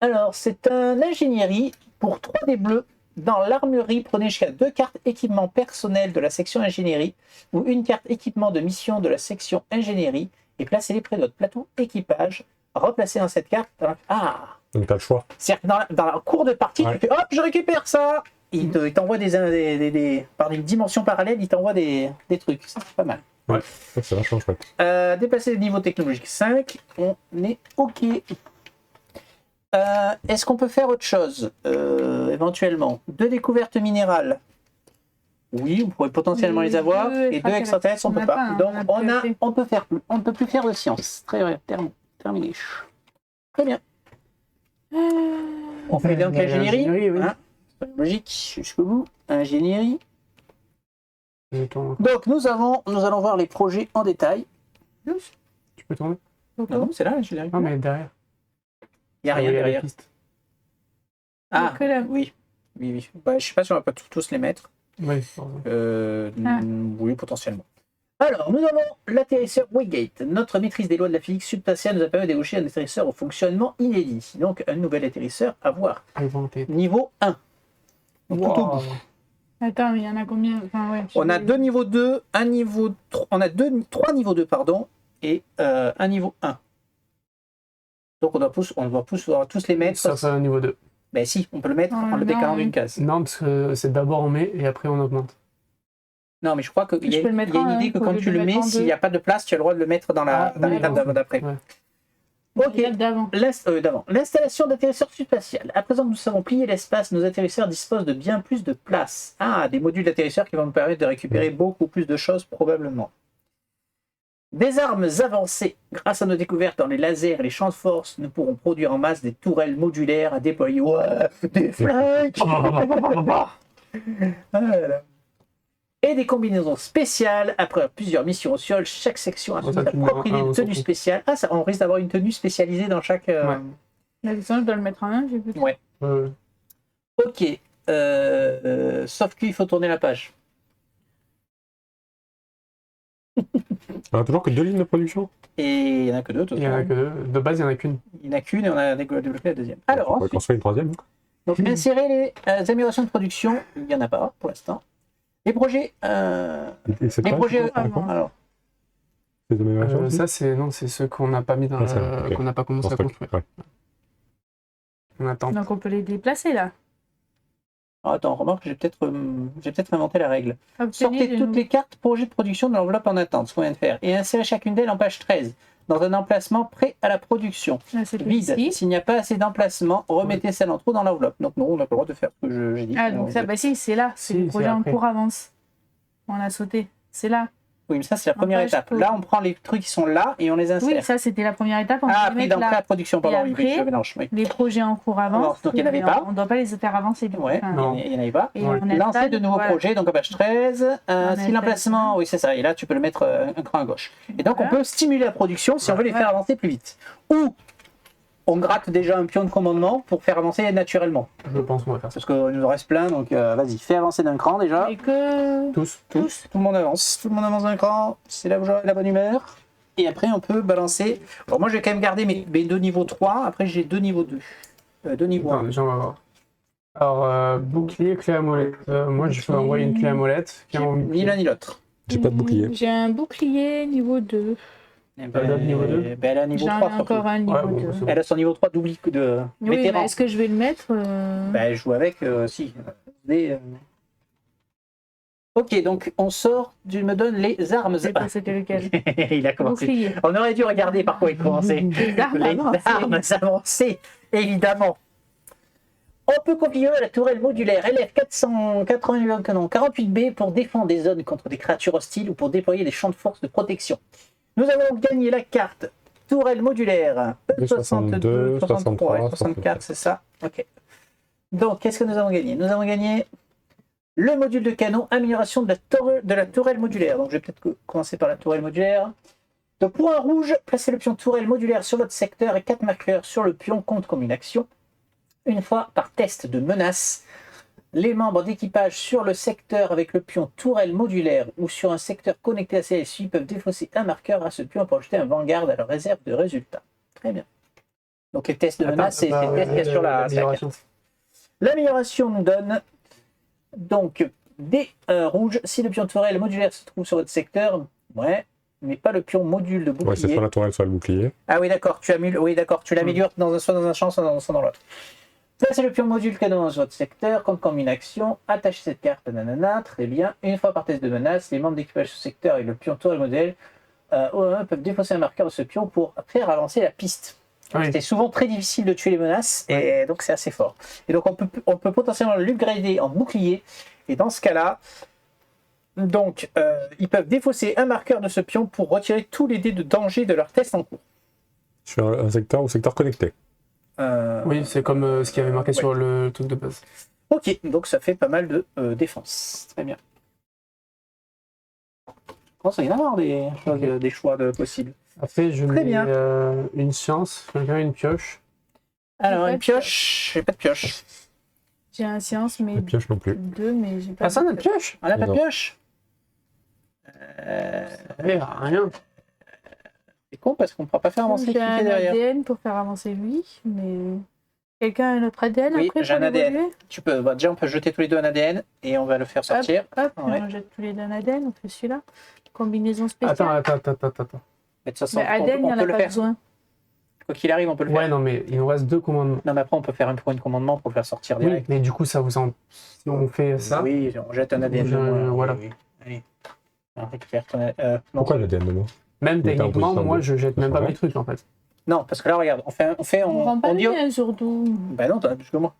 [SPEAKER 1] Alors, c'est un ingénierie pour 3D bleus. Dans l'armurerie, prenez jusqu'à 2 cartes équipement personnel de la section ingénierie ou une carte équipement de mission de la section ingénierie et placez-les près de votre plateau équipage. Replacez dans cette carte. Ah!
[SPEAKER 2] Donc t'as le choix.
[SPEAKER 1] C'est-à-dire que dans la cours de partie, tu fais hop, je récupère ça! Il t'envoie par une dimension parallèle, il t'envoie des trucs. Ça, c'est pas mal.
[SPEAKER 2] Ouais, ça, c'est vachement chouette.
[SPEAKER 1] Déplacer le niveau technologique 5, on est OK. Est-ce qu'on peut faire autre chose éventuellement? 2 découvertes minérales. Oui, on pourrait potentiellement les avoir. Et 2 extraterrestres, on ne peut pas. Donc on ne peut plus faire de science. Très bien, terminé. Très bien. On fait donc l'ingénierie.
[SPEAKER 5] Oui.
[SPEAKER 1] Hein, logique jusqu'au bout. Ingénierie. Donc nous allons voir les projets en détail.
[SPEAKER 5] Tu peux tourner?
[SPEAKER 1] Non, c'est là l'ingénierie.
[SPEAKER 5] Non, mais derrière.
[SPEAKER 1] Il n'y a rien derrière. Ah, oui. Bah, je ne sais pas si on va pas tous les mettre.
[SPEAKER 5] Oui,
[SPEAKER 1] oui, potentiellement. Alors, nous avons l'atterrisseur Waygate. Notre maîtrise des lois de la physique subspatiale nous a permis de débaucher un atterrisseur au fonctionnement inédit. Donc, un nouvel atterrisseur à voir. Niveau 1. Donc, tout au bout.
[SPEAKER 3] Attends, mais il y en a combien? Enfin, ouais,
[SPEAKER 1] on a 2 niveaux 2, un niveau 3, on a 3 niveaux 2, pardon, et un niveau 1. Donc, on doit tous les mettre.
[SPEAKER 5] Ça, c'est un niveau 2.
[SPEAKER 1] Ben si, on peut le mettre en le décalant d'une case.
[SPEAKER 5] Non, parce que c'est d'abord on met et après on augmente.
[SPEAKER 1] Non, mais je crois qu'il y a une idée que quand tu le mets, s'il n'y a pas de place, tu as le droit de le mettre dans l'étape d'après.
[SPEAKER 5] Ouais.
[SPEAKER 1] Ok, d'avant. L'installation d'atterrisseurs subspatial. À présent que nous savons plier l'espace, nos atterrisseurs disposent de bien plus de place. Ah, des modules d'atterrisseurs qui vont nous permettre de récupérer beaucoup plus de choses, probablement. Des armes avancées. Grâce à nos découvertes dans les lasers et les champs de force, nous pourrons produire en masse des tourelles modulaires à déployer. Ouais, des flingues. Et des combinaisons spéciales. Après plusieurs missions au sol, chaque section a sa propre idée de tenue spéciale. Ah, ça, on risque d'avoir une tenue spécialisée dans chaque...
[SPEAKER 3] La question, je dois le mettre en 1, j'ai vu.
[SPEAKER 1] Ouais. Ok. Sauf qu'il faut tourner la page.
[SPEAKER 2] On a toujours que 2 lignes de production.
[SPEAKER 1] Et il n'y en a que 2.
[SPEAKER 5] Il n'y en a que 2. De base, il n'y en a qu'une.
[SPEAKER 1] Il n'y en a qu'une et on a développé la deuxième. Alors,
[SPEAKER 2] on va construire une troisième.
[SPEAKER 1] Donc, insérer les améliorations de production. Il n'y en a pas pour l'instant. Les projets. Les projets avant. Alors.
[SPEAKER 5] Ça, c'est ceux qu'on n'a pas mis dans qu'on n'a pas commencé à construire.
[SPEAKER 2] Ouais.
[SPEAKER 5] On attend.
[SPEAKER 3] Donc, on peut les déplacer là.
[SPEAKER 1] Oh, attends, remarque, j'ai peut-être inventé la règle. Sortez toutes les cartes projets de production de l'enveloppe en attente, ce qu'on vient de faire, et insérez chacune d'elles en page 13, dans un emplacement prêt à la production. Vide. S'il n'y a pas assez d'emplacement, remettez celle en trop dans l'enveloppe. Donc nous, on n'a pas le droit de faire ce que j'ai dit.
[SPEAKER 3] Ah, donc ça, bah si, c'est là. C'est le projet en cours avance. On l'a sauté. C'est là.
[SPEAKER 1] Oui, mais ça, c'est la première étape. Là, on prend les trucs qui sont là et on les insère.
[SPEAKER 3] Oui, ça, c'était la première étape.
[SPEAKER 1] Puis dans la production, pardon.
[SPEAKER 3] Et après, les projets en cours avancent.
[SPEAKER 1] Donc, il n'y en avait pas.
[SPEAKER 3] On ne doit pas les faire avancer.
[SPEAKER 1] Ouais, il n'y en avait pas.
[SPEAKER 3] Et
[SPEAKER 1] lancer de nouveaux projets, donc à page 13. Si l'emplacement, oui, c'est ça. Et là, tu peux le mettre un cran à gauche. Et donc, on peut stimuler la production si on veut les faire avancer plus vite. Ou on gratte déjà un pion de commandement pour faire avancer naturellement.
[SPEAKER 5] Je pense qu'on va faire ça.
[SPEAKER 1] Parce qu'il nous en reste plein, donc vas-y, fais avancer d'un cran déjà.
[SPEAKER 3] Et que...
[SPEAKER 5] Tous.
[SPEAKER 1] Tout le monde avance. Tout le monde avance d'un cran. C'est là où j'aurai la bonne humeur. Et après, on peut balancer. Alors, moi, je vais quand même garder mes 2 niveaux 3. Après, j'ai 2 niveaux 2. 2 niveaux 1.
[SPEAKER 5] Déjà, on va voir. Alors, bouclier, clé à molette. Moi, je peux envoyer une clé à molette.
[SPEAKER 1] Ni l'un ni l'autre.
[SPEAKER 2] J'ai pas de bouclier.
[SPEAKER 3] J'ai un bouclier niveau 2.
[SPEAKER 5] Niveau 2.
[SPEAKER 1] Elle a un niveau 3.
[SPEAKER 3] J'en ai encore un niveau 2.
[SPEAKER 1] Elle a son niveau 3 d'oubli de vétéran.
[SPEAKER 3] Est-ce que je vais le mettre
[SPEAKER 1] Je joue avec, si. Ok, donc on sort, tu me donnes les armes.
[SPEAKER 3] Je sais pas c'était lequel.
[SPEAKER 1] Il a commencé.
[SPEAKER 3] Bouclier.
[SPEAKER 1] On aurait dû regarder par quoi il commençait.
[SPEAKER 3] Les armes
[SPEAKER 1] Les
[SPEAKER 3] avancées.
[SPEAKER 1] armes avancées, évidemment. On peut configurer la tourelle modulaire LF480 canon 48B pour défendre des zones contre des créatures hostiles ou pour déployer des champs de force de protection. Nous avons gagné la carte tourelle modulaire E62, 63 et 64, c'est ça? Ok. Donc, qu'est-ce que nous avons gagné? Nous avons gagné le module de canon, amélioration de la tourelle modulaire. Donc, je vais peut-être commencer par la tourelle modulaire. Donc, pour un rouge, placez le pion tourelle modulaire sur votre secteur et 4 marqueurs sur le pion compte comme une action. Une fois par test de menace, les membres d'équipage sur le secteur avec le pion tourelle modulaire ou sur un secteur connecté à celle-ci peuvent défausser un marqueur à ce pion pour ajouter un vanguard à leur réserve de résultats. Très bien. Donc les tests de menace, c'est les tests qu'il y a sur la carte. L'amélioration nous donne donc des rouges si le pion tourelle modulaire se trouve sur votre secteur, ouais, mais pas le pion module de bouclier.
[SPEAKER 2] Ouais, c'est soit la tourelle, soit le bouclier.
[SPEAKER 1] Ah oui, d'accord, tu l'améliores soit dans un champ, soit dans l'autre. Placez le pion module canon dans votre secteur, comme combinaction, attachez cette carte, nanana, très bien. Une fois par test de menace, les membres d'équipage ce secteur et le pion tourelle modèle peuvent défausser un marqueur de ce pion pour faire avancer la piste. Oui. C'était souvent très difficile de tuer les menaces, et donc c'est assez fort. Et donc on peut potentiellement l'upgrader en bouclier, et dans ce cas-là, donc ils peuvent défausser un marqueur de ce pion pour retirer tous les dés de danger de leur test en cours.
[SPEAKER 2] Sur un secteur ou secteur connecté.
[SPEAKER 5] Oui, c'est comme ce qui avait marqué sur le truc de base.
[SPEAKER 1] Ok, donc ça fait pas mal de défense. Très bien. Oh, ça y en a des choix possibles.
[SPEAKER 5] Après, je mets une science, quelqu'un une pioche.
[SPEAKER 1] Alors, une pioche, j'ai pas de pioche.
[SPEAKER 3] J'ai un science, mais.
[SPEAKER 2] Pas de pioche non plus.
[SPEAKER 3] 2, mais j'ai pas.
[SPEAKER 5] Ah, ça, on a de pioche?
[SPEAKER 1] On a pas de pioche?
[SPEAKER 5] Rien.
[SPEAKER 1] C'est con parce qu'on ne pourra pas faire avancer
[SPEAKER 3] J'ai un
[SPEAKER 1] derrière.
[SPEAKER 3] ADN pour faire avancer lui, mais. Quelqu'un a un autre ADN
[SPEAKER 1] Oui,
[SPEAKER 3] après
[SPEAKER 1] j'ai un
[SPEAKER 3] pour
[SPEAKER 1] ADN.
[SPEAKER 3] évoluer.
[SPEAKER 1] Tu peux, déjà on peut jeter tous les deux un ADN et on va le faire sortir.
[SPEAKER 3] Hop,
[SPEAKER 1] Ouais.
[SPEAKER 3] on jette tous les deux un ADN, on fait celui-là. Combinaison spéciale.
[SPEAKER 5] Attends.
[SPEAKER 1] Mais de toute façon,
[SPEAKER 3] Mais ADN, il n'y en
[SPEAKER 1] peut
[SPEAKER 3] a
[SPEAKER 1] le
[SPEAKER 3] pas
[SPEAKER 1] faire.
[SPEAKER 3] besoin.
[SPEAKER 1] Quoi qu'il arrive, on peut le faire.
[SPEAKER 5] Ouais, non, mais il nous reste 2 commandements.
[SPEAKER 1] Non, mais après, on peut faire un point de commandement pour le faire sortir
[SPEAKER 5] Oui,
[SPEAKER 1] direct.
[SPEAKER 5] mais du coup, ça vous en. Si on fait ça.
[SPEAKER 1] Oui, on jette un ADN.
[SPEAKER 5] Voilà.
[SPEAKER 1] Oui. Allez. Alors, récupère ton non.
[SPEAKER 2] Pourquoi l'ADN de moi?
[SPEAKER 5] Même
[SPEAKER 2] Mais t'es en
[SPEAKER 5] techniquement,
[SPEAKER 2] position
[SPEAKER 5] moi,
[SPEAKER 2] de-
[SPEAKER 5] je jette même pas
[SPEAKER 2] Ouais.
[SPEAKER 5] mes trucs en fait.
[SPEAKER 1] Non, parce que là, regarde,
[SPEAKER 3] On rend pas
[SPEAKER 1] dit.
[SPEAKER 3] bien surtout.
[SPEAKER 1] Ben non, t'en as plus que moi.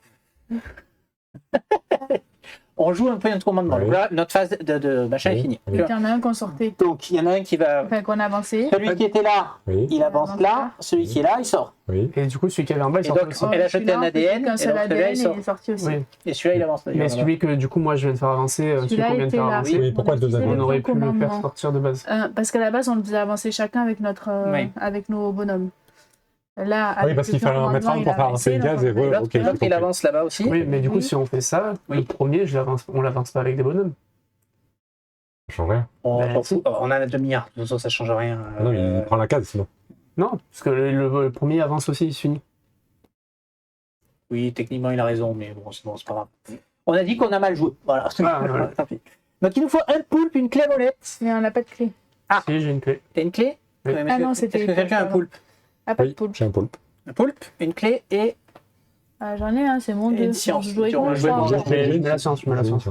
[SPEAKER 1] On joue un point de commandement.
[SPEAKER 2] Ouais.
[SPEAKER 1] Donc là, notre phase de machin est finie.
[SPEAKER 2] Oui.
[SPEAKER 3] Il y en a un qu'on sortait.
[SPEAKER 1] Donc, il y en a un qui va.
[SPEAKER 3] Enfin, qu'on a avancé.
[SPEAKER 1] Celui qui était là,
[SPEAKER 2] Oui,
[SPEAKER 1] il avance là. Celui qui est là, il sort.
[SPEAKER 2] oui.
[SPEAKER 5] Et du coup, celui qui avait en bas, il
[SPEAKER 1] Et
[SPEAKER 5] sort
[SPEAKER 1] donc,
[SPEAKER 5] aussi.
[SPEAKER 1] elle a jeté un
[SPEAKER 3] Celui-là, on fait
[SPEAKER 1] ADN.
[SPEAKER 3] qu'un
[SPEAKER 1] Et
[SPEAKER 3] seul
[SPEAKER 1] donc, celui-là,
[SPEAKER 3] ADN
[SPEAKER 1] il
[SPEAKER 3] et
[SPEAKER 1] sort.
[SPEAKER 3] il est sorti aussi.
[SPEAKER 5] Oui.
[SPEAKER 1] Et celui-là, il avance.
[SPEAKER 5] Mais celui que du coup, moi, je viens de faire avancer, celui
[SPEAKER 3] Celui-là
[SPEAKER 5] qu'on vient de
[SPEAKER 3] était
[SPEAKER 5] faire
[SPEAKER 3] là.
[SPEAKER 5] avancer,
[SPEAKER 2] Oui, pourquoi deux
[SPEAKER 3] utilisé
[SPEAKER 2] ADN?
[SPEAKER 5] on
[SPEAKER 3] le
[SPEAKER 5] aurait pu le faire
[SPEAKER 3] commandement.
[SPEAKER 5] sortir de base.
[SPEAKER 3] Parce qu'à la base, on le faisait avancer chacun avec
[SPEAKER 1] Oui.
[SPEAKER 3] avec nos bonhommes. Là,
[SPEAKER 2] Ah oui, parce qu'il fallait en mettre un pour faire avancer les gaz et
[SPEAKER 1] Et l'autre,
[SPEAKER 2] ok, j'ai
[SPEAKER 1] il
[SPEAKER 2] compris.
[SPEAKER 1] avance là-bas aussi.
[SPEAKER 5] Oui, mais du coup,
[SPEAKER 3] Oui.
[SPEAKER 5] si on fait ça,
[SPEAKER 1] Oui.
[SPEAKER 5] le premier, on l'avance pas avec des bonhommes.
[SPEAKER 2] Ça change rien.
[SPEAKER 1] On
[SPEAKER 5] Ben,
[SPEAKER 1] s'en fout. On a un demi-milliard. De toute façon, ça change rien.
[SPEAKER 2] Ah non, il prend la case sinon.
[SPEAKER 5] Non, parce que le premier avance aussi, il se finit.
[SPEAKER 1] Oui, techniquement, il a raison, mais bon, c'est pas grave. On a dit qu'on a mal joué. Voilà.
[SPEAKER 5] voilà.
[SPEAKER 1] Tant pis. Donc, il nous faut un poulpe, une clé à molette.
[SPEAKER 3] Mais on n'a pas de clé.
[SPEAKER 5] Si, j'ai une clé.
[SPEAKER 1] T'as une clé?
[SPEAKER 5] Oui.
[SPEAKER 1] Mais
[SPEAKER 3] Ah non,
[SPEAKER 1] est-ce
[SPEAKER 3] c'était
[SPEAKER 1] que quelqu'un a un
[SPEAKER 3] pardon.
[SPEAKER 1] poulpe?
[SPEAKER 3] Ah, pas de
[SPEAKER 2] Oui,
[SPEAKER 3] poule.
[SPEAKER 2] j'ai un poulpe.
[SPEAKER 1] Un poulpe, une clé et
[SPEAKER 3] Ah, j'en ai un, c'est mon
[SPEAKER 1] Et
[SPEAKER 3] dieu.
[SPEAKER 1] une science.
[SPEAKER 3] Je joue avec
[SPEAKER 1] On va
[SPEAKER 3] mon
[SPEAKER 1] jouer
[SPEAKER 3] frère.
[SPEAKER 1] avec mon
[SPEAKER 5] Je mets la science, je mets la science.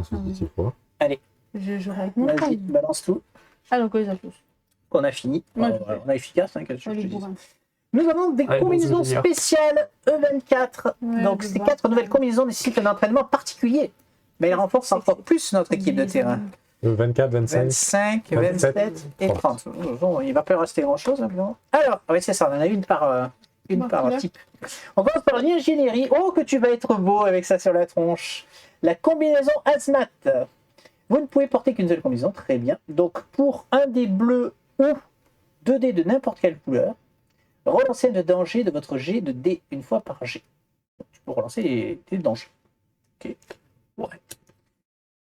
[SPEAKER 3] Je jouerai avec mon frère.
[SPEAKER 1] vas-y, balance tout.
[SPEAKER 3] Ah, donc, ils ont tous.
[SPEAKER 1] On a fini.
[SPEAKER 3] Ouais,
[SPEAKER 1] Voilà, on a efficace, hein, quelque chose
[SPEAKER 3] Oh,
[SPEAKER 1] que
[SPEAKER 3] les
[SPEAKER 1] je te dise.
[SPEAKER 3] bourrins.
[SPEAKER 1] Nous avons des
[SPEAKER 5] Ouais,
[SPEAKER 1] combinaisons
[SPEAKER 5] bon, c'est bien.
[SPEAKER 1] spéciales E24.
[SPEAKER 3] Ouais,
[SPEAKER 1] Donc,
[SPEAKER 3] je
[SPEAKER 1] ces
[SPEAKER 3] vois.
[SPEAKER 1] 4 nouvelles combinaisons nécessitent un entraînement particulier. Mais elles renforcent encore plus notre équipe de terrain.
[SPEAKER 2] 24, 25.
[SPEAKER 1] 25,
[SPEAKER 2] 27
[SPEAKER 1] 27 et 30. Bon, il ne va pas rester grand-chose. Alors, oui, c'est ça, on en a une par
[SPEAKER 3] Voilà.
[SPEAKER 1] type. On commence par l'ingénierie. Oh, que tu vas être beau avec ça sur la tronche. La combinaison Hazmat. Vous ne pouvez porter qu'une seule combinaison, très bien. Donc, pour un dé bleu ou 2 dés de n'importe quelle couleur, relancez le danger de votre jet de dés une fois par jet. Donc, tu peux relancer les dés de danger. Ok. Ouais.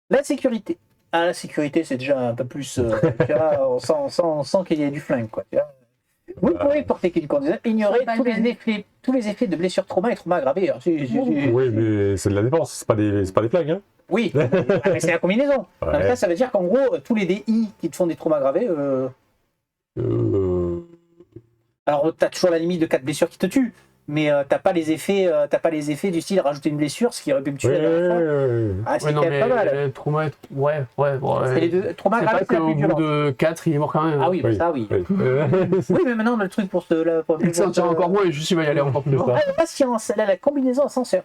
[SPEAKER 1] La sécurité. Ah, la sécurité, c'est déjà un peu plus. Tu vois, on sent qu'il y a du flingue, quoi. Tu vois. Vous ne pouvez porter qu'une combinaison. Ignorez
[SPEAKER 3] Ça
[SPEAKER 1] tous les effets de blessures trauma et trauma aggravés. Alors,
[SPEAKER 2] Oui, mais c'est de la défense, c'est pas des flingues. Hein.
[SPEAKER 1] Oui, mais c'est la combinaison. Dans le
[SPEAKER 2] Ouais.
[SPEAKER 1] cas, ça veut dire qu'en gros, tous les DI qui te font des traumas aggravés, alors tu as toujours la limite de 4 blessures qui te tuent, Mais t'as pas les effets du style rajouter une blessure, ce qui aurait pu me tuer. Ah, c'est quand même pas mal.
[SPEAKER 5] Trauma, ouais.
[SPEAKER 1] C'est les deux. Trauma
[SPEAKER 5] C'est
[SPEAKER 1] grave,
[SPEAKER 5] pas
[SPEAKER 1] c'est la plus
[SPEAKER 5] qu'au bout
[SPEAKER 1] violente.
[SPEAKER 5] de 4, il est mort quand même.
[SPEAKER 1] Ah oui, ça oui. Oui, mais maintenant, on a le truc pour se.
[SPEAKER 5] Il s'en tire encore moins et juste il va y aller encore plus loin.
[SPEAKER 1] Ah, patience, elle a la combinaison ascenseur.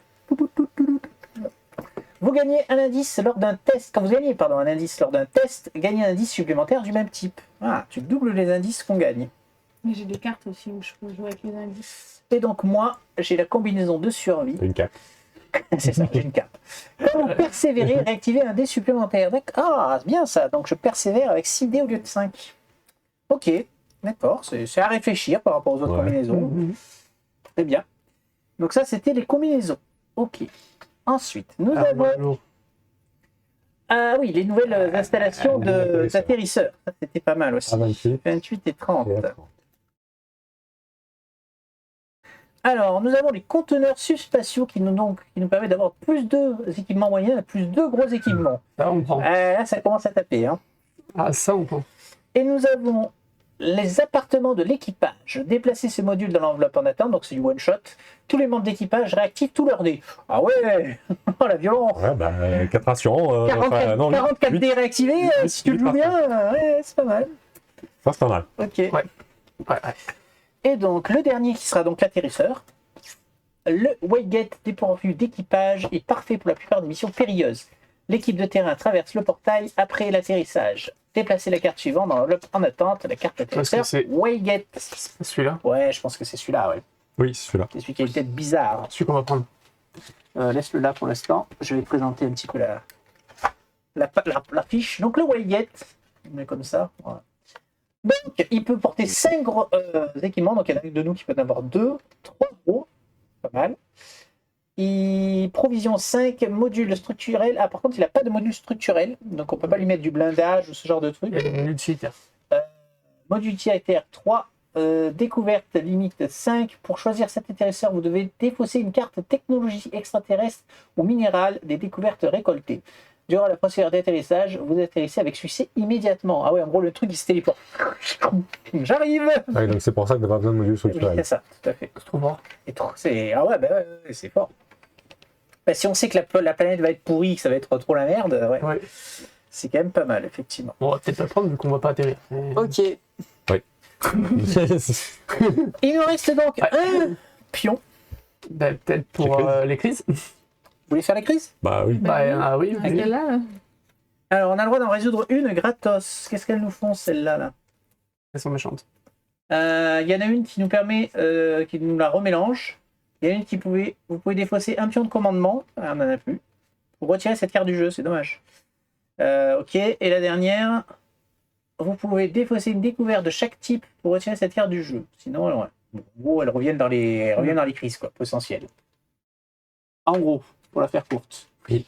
[SPEAKER 1] Vous gagnez un indice lors d'un test. Quand vous gagnez un indice lors d'un test, gagnez un indice supplémentaire du même type. Ah, tu doubles les indices qu'on gagne.
[SPEAKER 3] Mais j'ai des cartes aussi où je peux jouer avec les indices.
[SPEAKER 1] Et donc moi, j'ai la combinaison de survie.
[SPEAKER 2] Une cape.
[SPEAKER 1] C'est ça, j'ai une cape. Quand vous persévérez, réactivez un dé supplémentaire. Ah, c'est bien ça. Donc je persévère avec 6 dés au lieu de 5. Ok, d'accord. C'est à réfléchir par rapport aux autres combinaisons. C'est bien. Donc ça, c'était les combinaisons. Ok. Ensuite, nous avons... Ah oui, les nouvelles installations d'atterrisseurs. Ça, c'était pas mal aussi. 28 et 30. Alors, nous avons les conteneurs subspatiaux qui nous permettent d'avoir plus de équipements moyens et plus de gros équipements.
[SPEAKER 5] Ça, on prend.
[SPEAKER 1] Là, ça commence à taper. Hein.
[SPEAKER 5] Ah, ça, on prend.
[SPEAKER 1] Et nous avons les appartements de l'équipage. Déplacez ce module dans l'enveloppe en attente, donc c'est du one-shot. Tous les membres d'équipage réactivent tous leurs dés. Ah ouais. Oh la violence.
[SPEAKER 2] Ouais, bah, 4 rations.
[SPEAKER 1] 44 dés réactivés, si tu le joues bien, ouais, c'est pas mal.
[SPEAKER 2] Ça, c'est pas mal.
[SPEAKER 1] Ok.
[SPEAKER 5] Ouais.
[SPEAKER 1] Et donc, le dernier qui sera donc l'atterrisseur. Le Waygate dépourvu d'équipage est parfait pour la plupart des missions périlleuses. L'équipe de terrain traverse le portail après l'atterrissage. Déplacez la carte suivante dans l'enveloppe en attente. La carte atterrisseur Waygate.
[SPEAKER 5] C'est celui-là?
[SPEAKER 1] Ouais, je pense que c'est celui-là, ouais.
[SPEAKER 2] Oui, c'est celui-là.
[SPEAKER 1] C'est celui qui a une tête bizarre.
[SPEAKER 5] Celui qu'on va prendre.
[SPEAKER 1] Laisse-le là pour l'instant. Je vais présenter un petit peu la fiche. Donc, le Waygate, on met comme ça. Voilà. Donc, il peut porter 5 équipements. Donc, il y en a de nous qui peuvent en avoir 2, 3 gros. Pas mal. Il provisionne 5 modules structurels. Ah, par contre, il n'a pas de module structurel. Donc, on ne peut pas lui mettre du blindage ou ce genre de truc.
[SPEAKER 5] Il y a des modules utilitaires.
[SPEAKER 1] Module utilitaire 3. Découverte limite 5. Pour choisir cet atterrisseur, vous devez défausser une carte technologie extraterrestre ou minérale des découvertes récoltées. Durant la procédure d'atterrissage, vous atterrissez avec succès immédiatement. Ah ouais, en gros, le truc, il se téléporte. J'arrive.
[SPEAKER 2] Ah, donc c'est pour ça que t'as pas besoin de module structurel.
[SPEAKER 1] C'est ça, tout à fait.
[SPEAKER 5] C'est trop fort.
[SPEAKER 1] Ah ouais, bah ouais, c'est fort. Bah, si on sait que la planète va être pourrie, que ça va être trop la merde, ouais. C'est quand même pas mal, effectivement.
[SPEAKER 5] Bon, on va peut-être pas le prendre vu qu'on va pas atterrir.
[SPEAKER 1] Ok.
[SPEAKER 2] Oui.
[SPEAKER 1] Il nous reste donc un pion.
[SPEAKER 5] Bah, peut-être pour les crises.
[SPEAKER 1] Vous voulez faire la crise?
[SPEAKER 2] Bah oui.
[SPEAKER 5] Ah oui.
[SPEAKER 3] Laquelle-là?
[SPEAKER 1] Alors, on a le droit d'en résoudre une gratos. Qu'est-ce qu'elles nous font, celles-là là?
[SPEAKER 5] Elles sont méchantes.
[SPEAKER 1] Il y en a une qui nous permet, qui nous la remélange. Il y en a une qui vous pouvez défausser un pion de commandement. Ah, on n'en a plus. Pour retirer cette carte du jeu, c'est dommage. Ok, et la dernière, vous pouvez défausser une découverte de chaque type pour retirer cette carte du jeu. Sinon, elles reviennent dans les crises, quoi, potentielles. En gros, pour la faire courte.
[SPEAKER 2] Oui.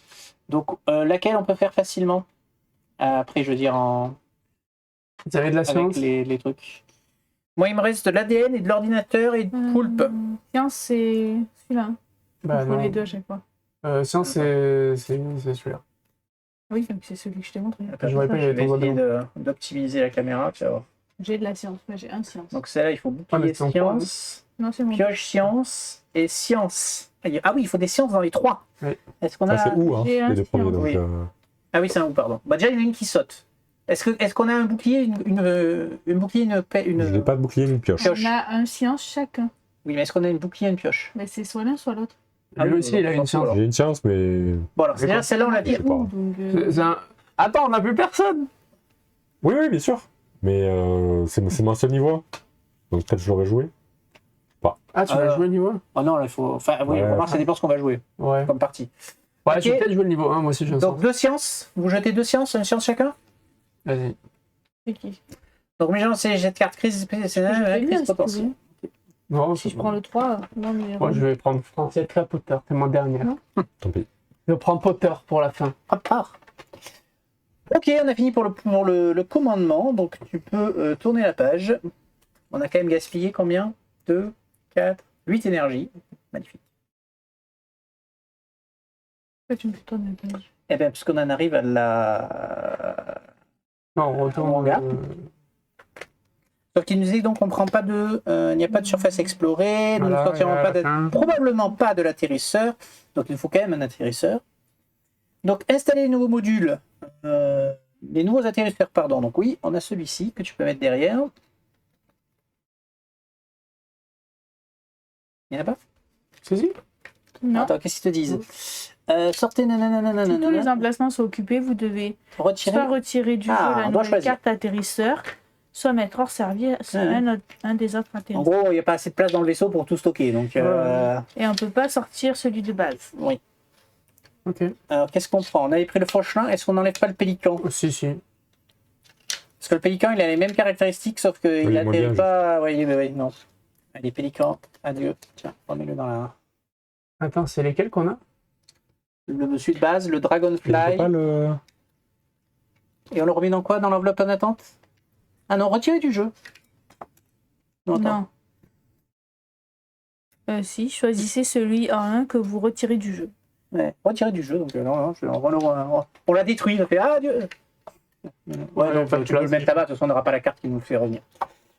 [SPEAKER 1] Donc, laquelle on peut faire facilement? Après, je veux dire,
[SPEAKER 5] Vous avez de la science?
[SPEAKER 1] avec les trucs. Moi, il me reste de l'ADN et de l'ordinateur et de poulpe.
[SPEAKER 3] Science, c'est celui-là.
[SPEAKER 5] Bah
[SPEAKER 3] Il faut
[SPEAKER 5] non.
[SPEAKER 3] les deux à chaque fois.
[SPEAKER 5] Science, c'est celui-là.
[SPEAKER 3] Oui, donc c'est celui que je t'ai montré.
[SPEAKER 5] Je vois pas, il y
[SPEAKER 1] Je
[SPEAKER 5] a
[SPEAKER 1] vais
[SPEAKER 5] ton
[SPEAKER 1] essayer
[SPEAKER 5] doigt
[SPEAKER 1] d'optimiser la caméra. Tu vas voir.
[SPEAKER 3] J'ai de la science, mais j'ai un science.
[SPEAKER 1] Donc, celle-là, il faut bouclier
[SPEAKER 5] mais c'est en
[SPEAKER 1] science,
[SPEAKER 3] Non, c'est mon.
[SPEAKER 1] pioche science et science. Ah oui, il faut des sciences dans les 3.
[SPEAKER 2] Oui.
[SPEAKER 1] Est-ce qu'on a...
[SPEAKER 2] C'est où, hein,
[SPEAKER 3] J'ai un
[SPEAKER 2] les deux premiers. Donc,
[SPEAKER 1] Oui. Ah oui, c'est un ou, pardon. Bah, déjà, il y en a une qui saute. Est-ce qu'on a un bouclier, une bouclier,
[SPEAKER 2] Je n'ai pas de bouclier ni de pioche.
[SPEAKER 1] pioche.
[SPEAKER 3] On a un science chacun.
[SPEAKER 1] Oui, mais est-ce qu'on a une bouclier et une pioche?
[SPEAKER 3] Mais c'est soit l'un, soit l'autre.
[SPEAKER 1] Ah
[SPEAKER 5] Lui
[SPEAKER 1] oui,
[SPEAKER 5] aussi, il a une science.
[SPEAKER 2] J'ai une chance, mais.
[SPEAKER 1] Bon, alors, celle-là, on l'a
[SPEAKER 2] Je
[SPEAKER 1] dit.
[SPEAKER 2] sais pas.
[SPEAKER 3] Donc,
[SPEAKER 5] Attends, on n'a plus personne!
[SPEAKER 2] Oui, bien sûr. Mais c'est mon seul niveau. Donc peut-être je l'aurais joué.
[SPEAKER 5] Ah, tu vas jouer le niveau 1?
[SPEAKER 1] Oh non, là, il faut... Enfin, oui,
[SPEAKER 2] Ouais.
[SPEAKER 1] remarque, ça dépend ce qu'on va jouer
[SPEAKER 5] Ouais.
[SPEAKER 1] comme partie.
[SPEAKER 5] Ouais,
[SPEAKER 1] Ok.
[SPEAKER 5] je vais peut-être jouer le niveau 1, moi aussi j'ai un
[SPEAKER 1] Donc,
[SPEAKER 5] sens.
[SPEAKER 1] 2 sciences. Vous jetez 2 sciences, une science chacun?
[SPEAKER 5] Vas-y.
[SPEAKER 3] c'est qui?
[SPEAKER 1] Donc, mes gens, c'est jet de carte crise, crise potentielle.
[SPEAKER 5] Non,
[SPEAKER 3] Si je prends le 3, non, mais.
[SPEAKER 5] Moi, je vais prendre Franciette la Potter, c'est mon dernier.
[SPEAKER 2] Tant pis.
[SPEAKER 5] Je prends Potter pour la fin.
[SPEAKER 1] Hop, part. Ok, on a fini pour le commandement. Donc, tu peux tourner la page. On a quand même gaspillé combien? 2, 4, 8 énergies. Magnifique.
[SPEAKER 3] Pourquoi tu me fais tourner la page?
[SPEAKER 1] Eh bien, puisqu'on en arrive à la...
[SPEAKER 5] Non, on retourne.
[SPEAKER 1] Manga. Sauf qu'il nous dit donc on prend pas de, il n'y a pas de surface explorée, nous ne sortirons pas probablement pas de l'atterrisseur, donc il nous faut quand même un atterrisseur. Donc installer les nouveaux modules, les nouveaux atterrisseurs, pardon. Donc oui, on a celui-ci que tu peux mettre derrière. Il n'y en a pas?
[SPEAKER 5] Si.
[SPEAKER 3] Non.
[SPEAKER 1] Attends, qu'est-ce qu'ils te disent? Sortez nanana.
[SPEAKER 3] Si tous les emplacements sont occupés, vous devez soit retirer du jeu la nouvelle carte atterrisseur, soit mettre hors service un des autres
[SPEAKER 1] En
[SPEAKER 3] atterrisseurs.
[SPEAKER 1] gros, il n'y a pas assez de place dans le vaisseau pour tout stocker. Donc,
[SPEAKER 3] Et on ne peut pas sortir celui de base.
[SPEAKER 1] Oui.
[SPEAKER 5] Ok.
[SPEAKER 1] Alors, qu'est-ce qu'on prend? On avait pris le Fauchelin, est-ce qu'on n'enlève pas le Pélican?
[SPEAKER 5] Si.
[SPEAKER 1] Parce que le Pélican, il a les mêmes caractéristiques, sauf qu'il
[SPEAKER 2] Oui,
[SPEAKER 1] n'atterrit pas... Oui, non. Allez, Pélican, adieu. Tiens, remets-le dans la...
[SPEAKER 5] Attends, c'est lesquels qu'on a?
[SPEAKER 1] Le monsieur de base, le Dragonfly.
[SPEAKER 2] Pas le...
[SPEAKER 1] Et on le remet dans quoi? Dans l'enveloppe en attente? Ah non, retiré du jeu.
[SPEAKER 3] Non. Si, choisissez celui en 1 que vous retirez du jeu.
[SPEAKER 1] Ouais, retiré du jeu, donc non, on l'a détruit, on fait ah Dieu. Ouais, non, tu peux le mettre là-bas, de toute façon on n'aura pas la carte qui nous fait revenir.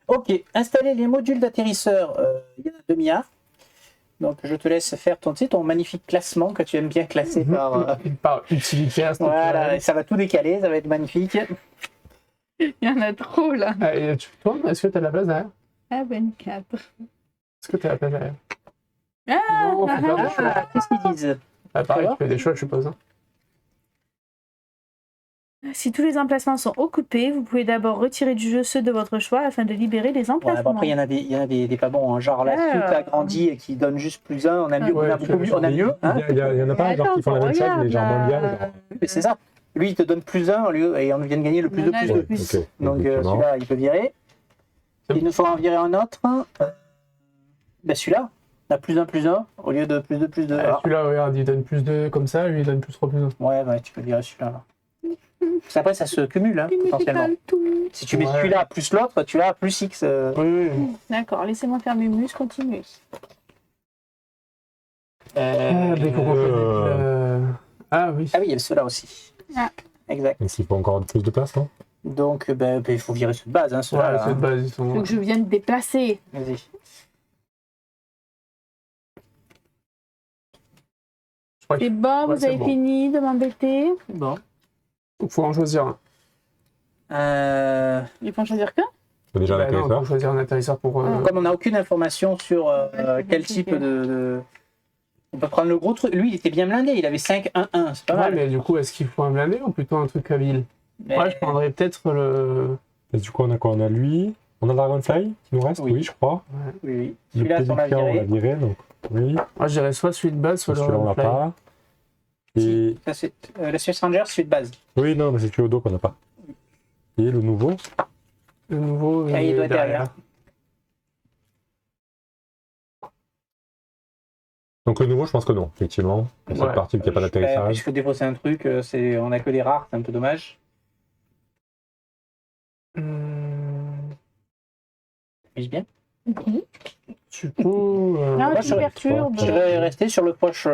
[SPEAKER 1] Ok, installer les modules d'atterrisseur, il y en a 2 milliards. Donc je te laisse faire ton magnifique classement que tu aimes bien classer
[SPEAKER 5] par utilité.
[SPEAKER 1] Voilà, et ça va tout décaler, ça va être magnifique.
[SPEAKER 3] Il y en a trop là.
[SPEAKER 5] Tu tournes? Est-ce que tu as la place derrière?
[SPEAKER 3] Ah, 24.
[SPEAKER 5] Est-ce que tu as la place derrière?
[SPEAKER 1] Qu'est-ce qu'ils disent?
[SPEAKER 5] Pareil, tu fais des choix, je suppose.
[SPEAKER 3] Si tous les emplacements sont occupés, vous pouvez d'abord retirer du jeu ceux de votre choix afin de libérer les emplacements.
[SPEAKER 1] Ouais, bon, après, il y en a des pas bons. Hein. Genre la suite agrandie et qui donne juste plus 1, on a mieux. On a mieux. Hein.
[SPEAKER 2] Il y en a pas genre qui font la même chose, mais genre moins bien. Genre...
[SPEAKER 1] Mais c'est ça. Lui, il te donne plus 1 et on vient de gagner le plus de plus 2.
[SPEAKER 2] Okay.
[SPEAKER 1] Donc celui-là, il peut virer. Il nous faut en virer un autre. Ben, celui-là, on a plus 1 au lieu de plus 2 plus 2.
[SPEAKER 5] Celui-là, regarde, il donne plus 2 comme ça, lui, il donne plus 3 plus 1.
[SPEAKER 1] Ouais, tu peux virer celui-là. Là. Parce qu'après, ça se cumule, hein, potentiellement. Si tu mets celui-là plus l'autre, tu as plus X.
[SPEAKER 5] Oui.
[SPEAKER 3] D'accord, laissez-moi faire mes muses, continuez.
[SPEAKER 5] Ah oui.
[SPEAKER 1] Ah oui, il y a ceux-là aussi.
[SPEAKER 3] Ah.
[SPEAKER 1] Exact.
[SPEAKER 2] Et s'il faut encore plus de place, non?
[SPEAKER 1] Donc, il faut virer ceux de base. Hein, ceux-là,
[SPEAKER 5] ceux de base, ils sont...
[SPEAKER 3] Faut que je vienne déplacer.
[SPEAKER 1] Vas-y.
[SPEAKER 3] C'est bon, vous avez fini de m'embêter.
[SPEAKER 1] Bon.
[SPEAKER 5] Il faut en choisir un.
[SPEAKER 3] Il faut en choisir qu'un?
[SPEAKER 2] Déjà l'atterrisseur.
[SPEAKER 5] Il faut choisir un atterrisseur pour...
[SPEAKER 1] Comme on n'a aucune information sur quel type de... On peut prendre le gros truc. Lui, il était bien blindé, il avait 5-1-1, c'est pas mal.
[SPEAKER 5] Mais du coup, est-ce qu'il faut un blindé ou plutôt un truc à ville? Ouais, je prendrais peut-être le...
[SPEAKER 2] Et du coup, on a quoi? On a lui, on a
[SPEAKER 1] Oui.
[SPEAKER 2] Dragonfly qui nous reste, oui je crois.
[SPEAKER 1] Oui.
[SPEAKER 2] Le
[SPEAKER 1] Celui-là, on l'a
[SPEAKER 2] viré, donc oui.
[SPEAKER 5] Moi, je dirais soit celui de base, soit le
[SPEAKER 2] Celui-là, on l'a pas. Et...
[SPEAKER 1] Ça, c'est la Space Ranger, celui de base.
[SPEAKER 2] Oui, non, mais c'est celui au dos qu'on n'a pas. Et le nouveau?
[SPEAKER 5] Le nouveau,
[SPEAKER 1] il doit être derrière.
[SPEAKER 2] Donc le nouveau, je pense que non, effectivement. C'est cette partie qu'il n'y a pas d'atterrissage.
[SPEAKER 1] Puisque défausser un truc, on n'a que des rares, c'est un peu dommage. Est-ce bien?
[SPEAKER 5] Du coup...
[SPEAKER 3] Non, tu perturbes.
[SPEAKER 1] Je vais rester sur le poche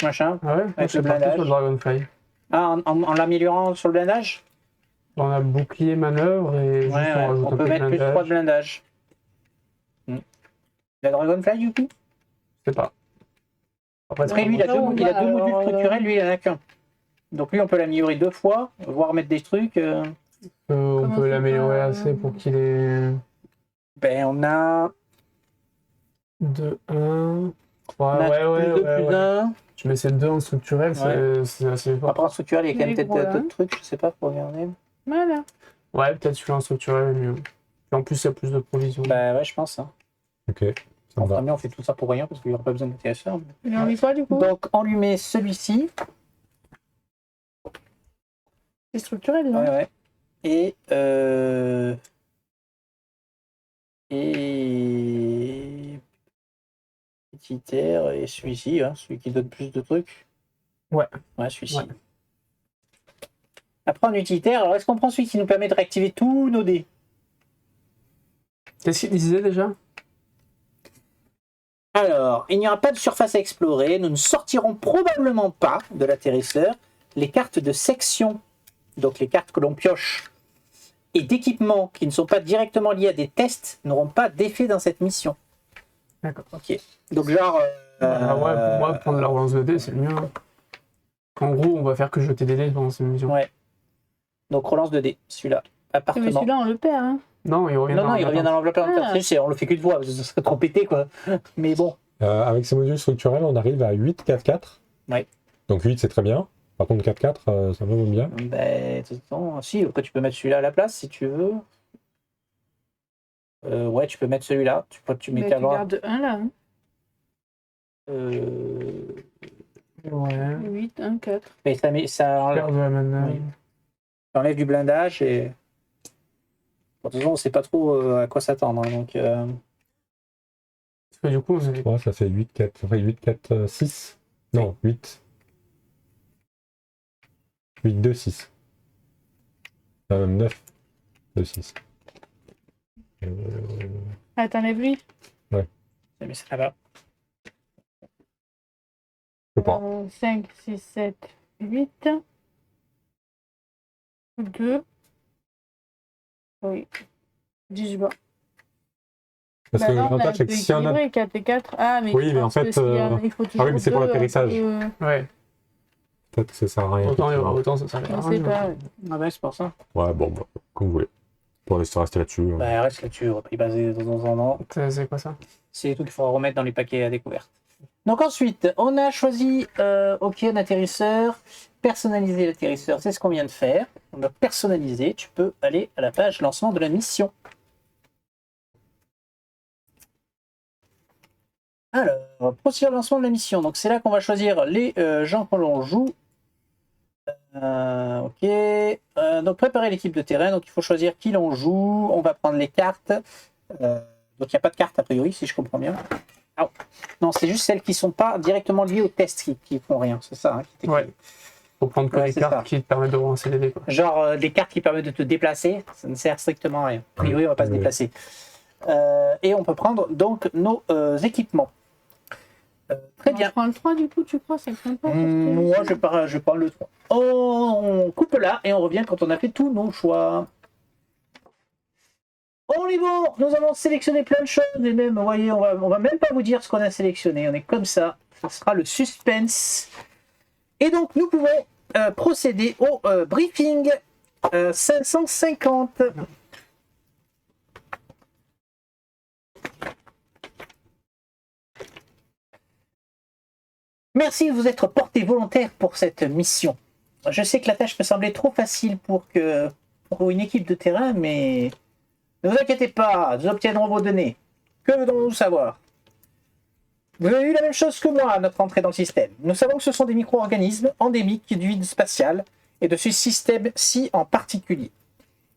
[SPEAKER 1] machin.
[SPEAKER 5] Ah ouais,
[SPEAKER 1] avec
[SPEAKER 5] je
[SPEAKER 1] le
[SPEAKER 5] suis parti
[SPEAKER 1] blindage.
[SPEAKER 5] sur le Dragonfly.
[SPEAKER 1] Ah, en l'améliorant sur le blindage?
[SPEAKER 5] On a bouclier, manœuvre et juste on rajoute
[SPEAKER 1] on peut mettre plus 3 de blindage. La Dragonfly du coup?
[SPEAKER 5] Je sais pas.
[SPEAKER 1] Après lui, il a deux modules structurels, lui il en a qu'un. Donc lui on peut l'améliorer 2 fois, voire mettre des trucs.
[SPEAKER 5] On peut l'améliorer assez pour qu'il ait...
[SPEAKER 1] Ben on a...
[SPEAKER 5] 2, 1...
[SPEAKER 1] On a plus 1.
[SPEAKER 5] Tu mets ces 2 en structurel, c'est assez fort.
[SPEAKER 1] Après en structurel, il y a quand même peut-être d'autres trucs, je sais pas, pour regarder.
[SPEAKER 3] Voilà.
[SPEAKER 5] Ouais, peut-être celui-là en structurel est mieux. Et en plus, il y a plus de provisions.
[SPEAKER 1] Bah ouais, je pense. Hein.
[SPEAKER 2] Ok.
[SPEAKER 1] En premier, on fait tout ça pour rien parce qu'il n'y aura pas besoin d'intéresseur.
[SPEAKER 3] Il en met quoi du coup?
[SPEAKER 1] Donc on lui met celui-ci.
[SPEAKER 3] C'est structurel, non?
[SPEAKER 1] Ouais. Et petit air et celui-ci, hein, celui qui donne plus de trucs.
[SPEAKER 5] Ouais.
[SPEAKER 1] Ouais, celui-ci.
[SPEAKER 5] Ouais.
[SPEAKER 1] Après en utilitaire, alors est-ce qu'on prend celui qui nous permet de réactiver tous nos dés?
[SPEAKER 5] Qu'est-ce qu'il disait déjà?
[SPEAKER 1] Alors, il n'y aura pas de surface à explorer, nous ne sortirons probablement pas de l'atterrisseur les cartes de section, donc les cartes que l'on pioche, et d'équipements qui ne sont pas directement liés à des tests n'auront pas d'effet dans cette mission.
[SPEAKER 5] D'accord.
[SPEAKER 1] Ok. Donc genre...
[SPEAKER 5] ouais, pour moi, prendre la relance de dés, c'est le mieux. Hein. En gros, on va faire que jeter des dés pendant cette mission.
[SPEAKER 1] Ouais. Donc relance de dés, celui-là. Appartement.
[SPEAKER 3] Mais celui-là, on le perd. Hein.
[SPEAKER 5] Non, il revient
[SPEAKER 1] dans l'enveloppe. On le fait qu'une fois, parce que ça serait trop pété, quoi. Mais bon.
[SPEAKER 2] Avec ces modules structurels, on arrive à 8, 4, 4.
[SPEAKER 1] Ouais.
[SPEAKER 2] Donc 8, c'est très bien. Par contre, 4, 4, ça me vaut bien.
[SPEAKER 1] Ben, de toute façon, si, après tu peux mettre celui-là à la place, si tu veux. Ouais, tu peux mettre celui-là. Tu mets
[SPEAKER 3] tu gardes 1 là. Hein.
[SPEAKER 5] Ouais.
[SPEAKER 3] 8, 1, 4.
[SPEAKER 1] Mais ça enlève...
[SPEAKER 5] de la manœuvre.
[SPEAKER 1] Oui. Ça enlève du blindage et... Bon, de toute façon, on ne sait pas trop à quoi s'attendre. Hein, donc...
[SPEAKER 5] Du coup,
[SPEAKER 2] ça fait 8, 4, ça fait 8, 4, 6. Non, 8. 8, 2, 6. 9, 2, 6.
[SPEAKER 3] Ah, t'enlèves lui?
[SPEAKER 2] Ouais.
[SPEAKER 1] Mais ça va.
[SPEAKER 2] Je sais pas.
[SPEAKER 3] 5, 6, 7, 8. 2. Oui. 18 bas.
[SPEAKER 2] Parce que l'avantage, c'est que si on a...
[SPEAKER 3] 4 et 4. Ah, mais
[SPEAKER 2] oui, mais en fait...
[SPEAKER 3] il faut toujours
[SPEAKER 2] oui, mais c'est pour l'atterrissage.
[SPEAKER 5] Ouais.
[SPEAKER 2] Peut-être que ça sert à rien.
[SPEAKER 5] Autant ça sert à rien.
[SPEAKER 3] Je sais pas.
[SPEAKER 1] Ah ouais, c'est pour ça.
[SPEAKER 2] Ouais, bon, comme vous voulez. Pour rester là-dessus.
[SPEAKER 1] Bah, reste là-dessus, on va pas y baser de temps en temps.
[SPEAKER 5] C'est quoi ça?
[SPEAKER 1] C'est tout qu'il faudra remettre dans les paquets à découverte. Donc ensuite, on a choisi un atterrisseur, personnaliser l'atterrisseur, c'est ce qu'on vient de faire. On a personnalisé, tu peux aller à la page lancement de la mission. Alors, procédure de lancement de la mission, donc c'est là qu'on va choisir les gens que l'on joue. Ok, donc préparer l'équipe de terrain, donc il faut choisir qui l'on joue, on va prendre les cartes. Donc il n'y a pas de carte a priori, si je comprends bien. Oh. Non, c'est juste celles qui ne sont pas directement liées au test qui font rien, c'est ça. Hein,
[SPEAKER 5] ouais. Faut prendre que les cartes qui te permettent de relancer les dés. Quoi.
[SPEAKER 1] Genre des cartes qui permettent de te déplacer, ça ne sert strictement à rien. A priori, on ne va pas se déplacer. Et on peut prendre donc nos équipements. Très bien.
[SPEAKER 3] Je prends le 3 du coup, tu crois, ça craint pas
[SPEAKER 1] moi, je prends le 3. On coupe là et on revient quand on a fait tous nos choix. On est bon, nous avons sélectionné plein de choses et même, vous voyez, on va même pas vous dire ce qu'on a sélectionné. On est comme ça, ce sera le suspense. Et donc, nous pouvons procéder au briefing 550. Merci de vous être porté volontaire pour cette mission. Je sais que la tâche peut sembler trop facile pour une équipe de terrain, mais ne vous inquiétez pas, nous obtiendrons vos données. Que voulons-nous savoir? Vous avez eu la même chose que moi à notre entrée dans le système. Nous savons que ce sont des micro-organismes endémiques du vide spatial et de ce système-ci en particulier.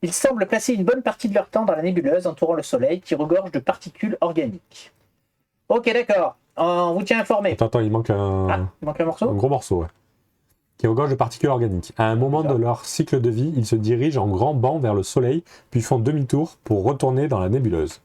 [SPEAKER 1] Ils semblent passer une bonne partie de leur temps dans la nébuleuse entourant le Soleil qui regorge de particules organiques. Ok, d'accord. On vous tient informé.
[SPEAKER 2] Attends, il manque un...
[SPEAKER 1] Ah, il manque un morceau?
[SPEAKER 2] Un gros morceau, ouais. Qui regorge de particules organiques. À un moment de leur cycle de vie, ils se dirigent en grand banc vers le Soleil, puis font demi-tour pour retourner dans la nébuleuse.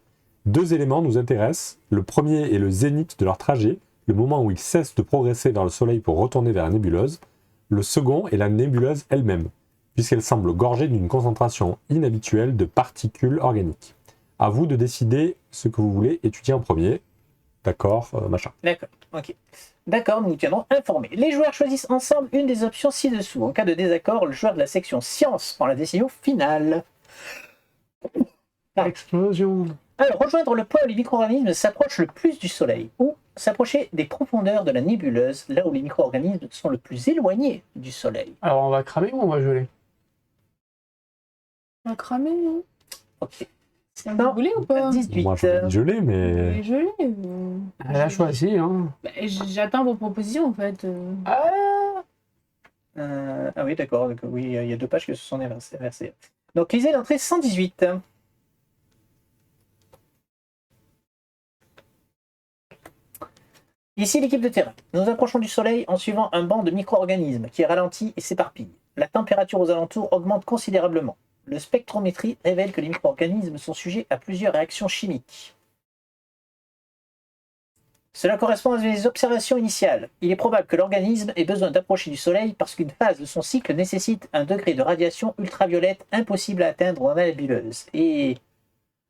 [SPEAKER 2] 2 éléments nous intéressent. Le premier est le zénith de leur trajet, le moment où ils cessent de progresser vers le Soleil pour retourner vers la nébuleuse. Le second est la nébuleuse elle-même, puisqu'elle semble gorgée d'une concentration inhabituelle de particules organiques. À vous de décider ce que vous voulez étudier en premier. D'accord, machin.
[SPEAKER 1] D'accord, ok. D'accord, nous vous tiendrons informés. Les joueurs choisissent ensemble une des options ci-dessous. En cas de désaccord, le joueur de la section science prend la décision finale.
[SPEAKER 5] Explosion.
[SPEAKER 1] Alors, rejoindre le point où les micro-organismes s'approchent le plus du Soleil, ou s'approcher des profondeurs de la nébuleuse, là où les micro-organismes sont le plus éloignés du Soleil.
[SPEAKER 5] Alors, on va cramer ou on va geler?
[SPEAKER 3] On va cramer, hein.
[SPEAKER 1] Ok.
[SPEAKER 3] Vous voulez ou pas?
[SPEAKER 1] 18.
[SPEAKER 2] Moi, je vais geler, mais...
[SPEAKER 3] Je l'ai.
[SPEAKER 5] Elle a choisi, hein.
[SPEAKER 3] J'attends vos propositions, en fait.
[SPEAKER 1] Ah oui, d'accord. Oui, il y a 2 pages qui se sont inversées. Donc, lisez l'entrée 118. Ici, l'équipe de terrain. Nous approchons du Soleil en suivant un banc de micro-organismes qui ralentit et s'éparpille. La température aux alentours augmente considérablement. Le spectrométrie révèle que les micro-organismes sont sujets à plusieurs réactions chimiques. Cela correspond à mes observations initiales. Il est probable que l'organisme ait besoin d'approcher du Soleil parce qu'une phase de son cycle nécessite un degré de radiation ultraviolette impossible à atteindre dans la nébuleuse. Et...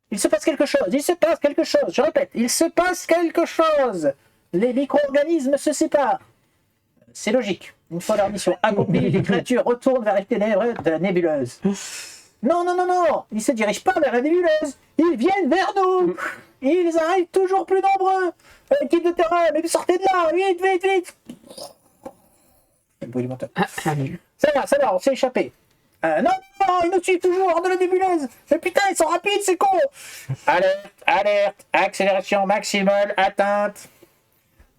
[SPEAKER 1] il se passe quelque chose, je répète, il se passe quelque chose. Les micro-organismes se séparent. C'est logique. Une fois leur mission accomplie, les créatures retournent vers les ténèbres de la nébuleuse. Non, ils ne se dirigent pas vers la nébuleuse, ils viennent vers nous. Ils arrivent toujours plus nombreux. L'équipe de terrain, mais sortez de là, vite. Le bruit du moteur. Ça va, on s'est échappé. Non, ils nous suivent toujours hors de la nébuleuse. Mais putain, ils sont rapides, c'est con. Alerte, accélération maximale atteinte.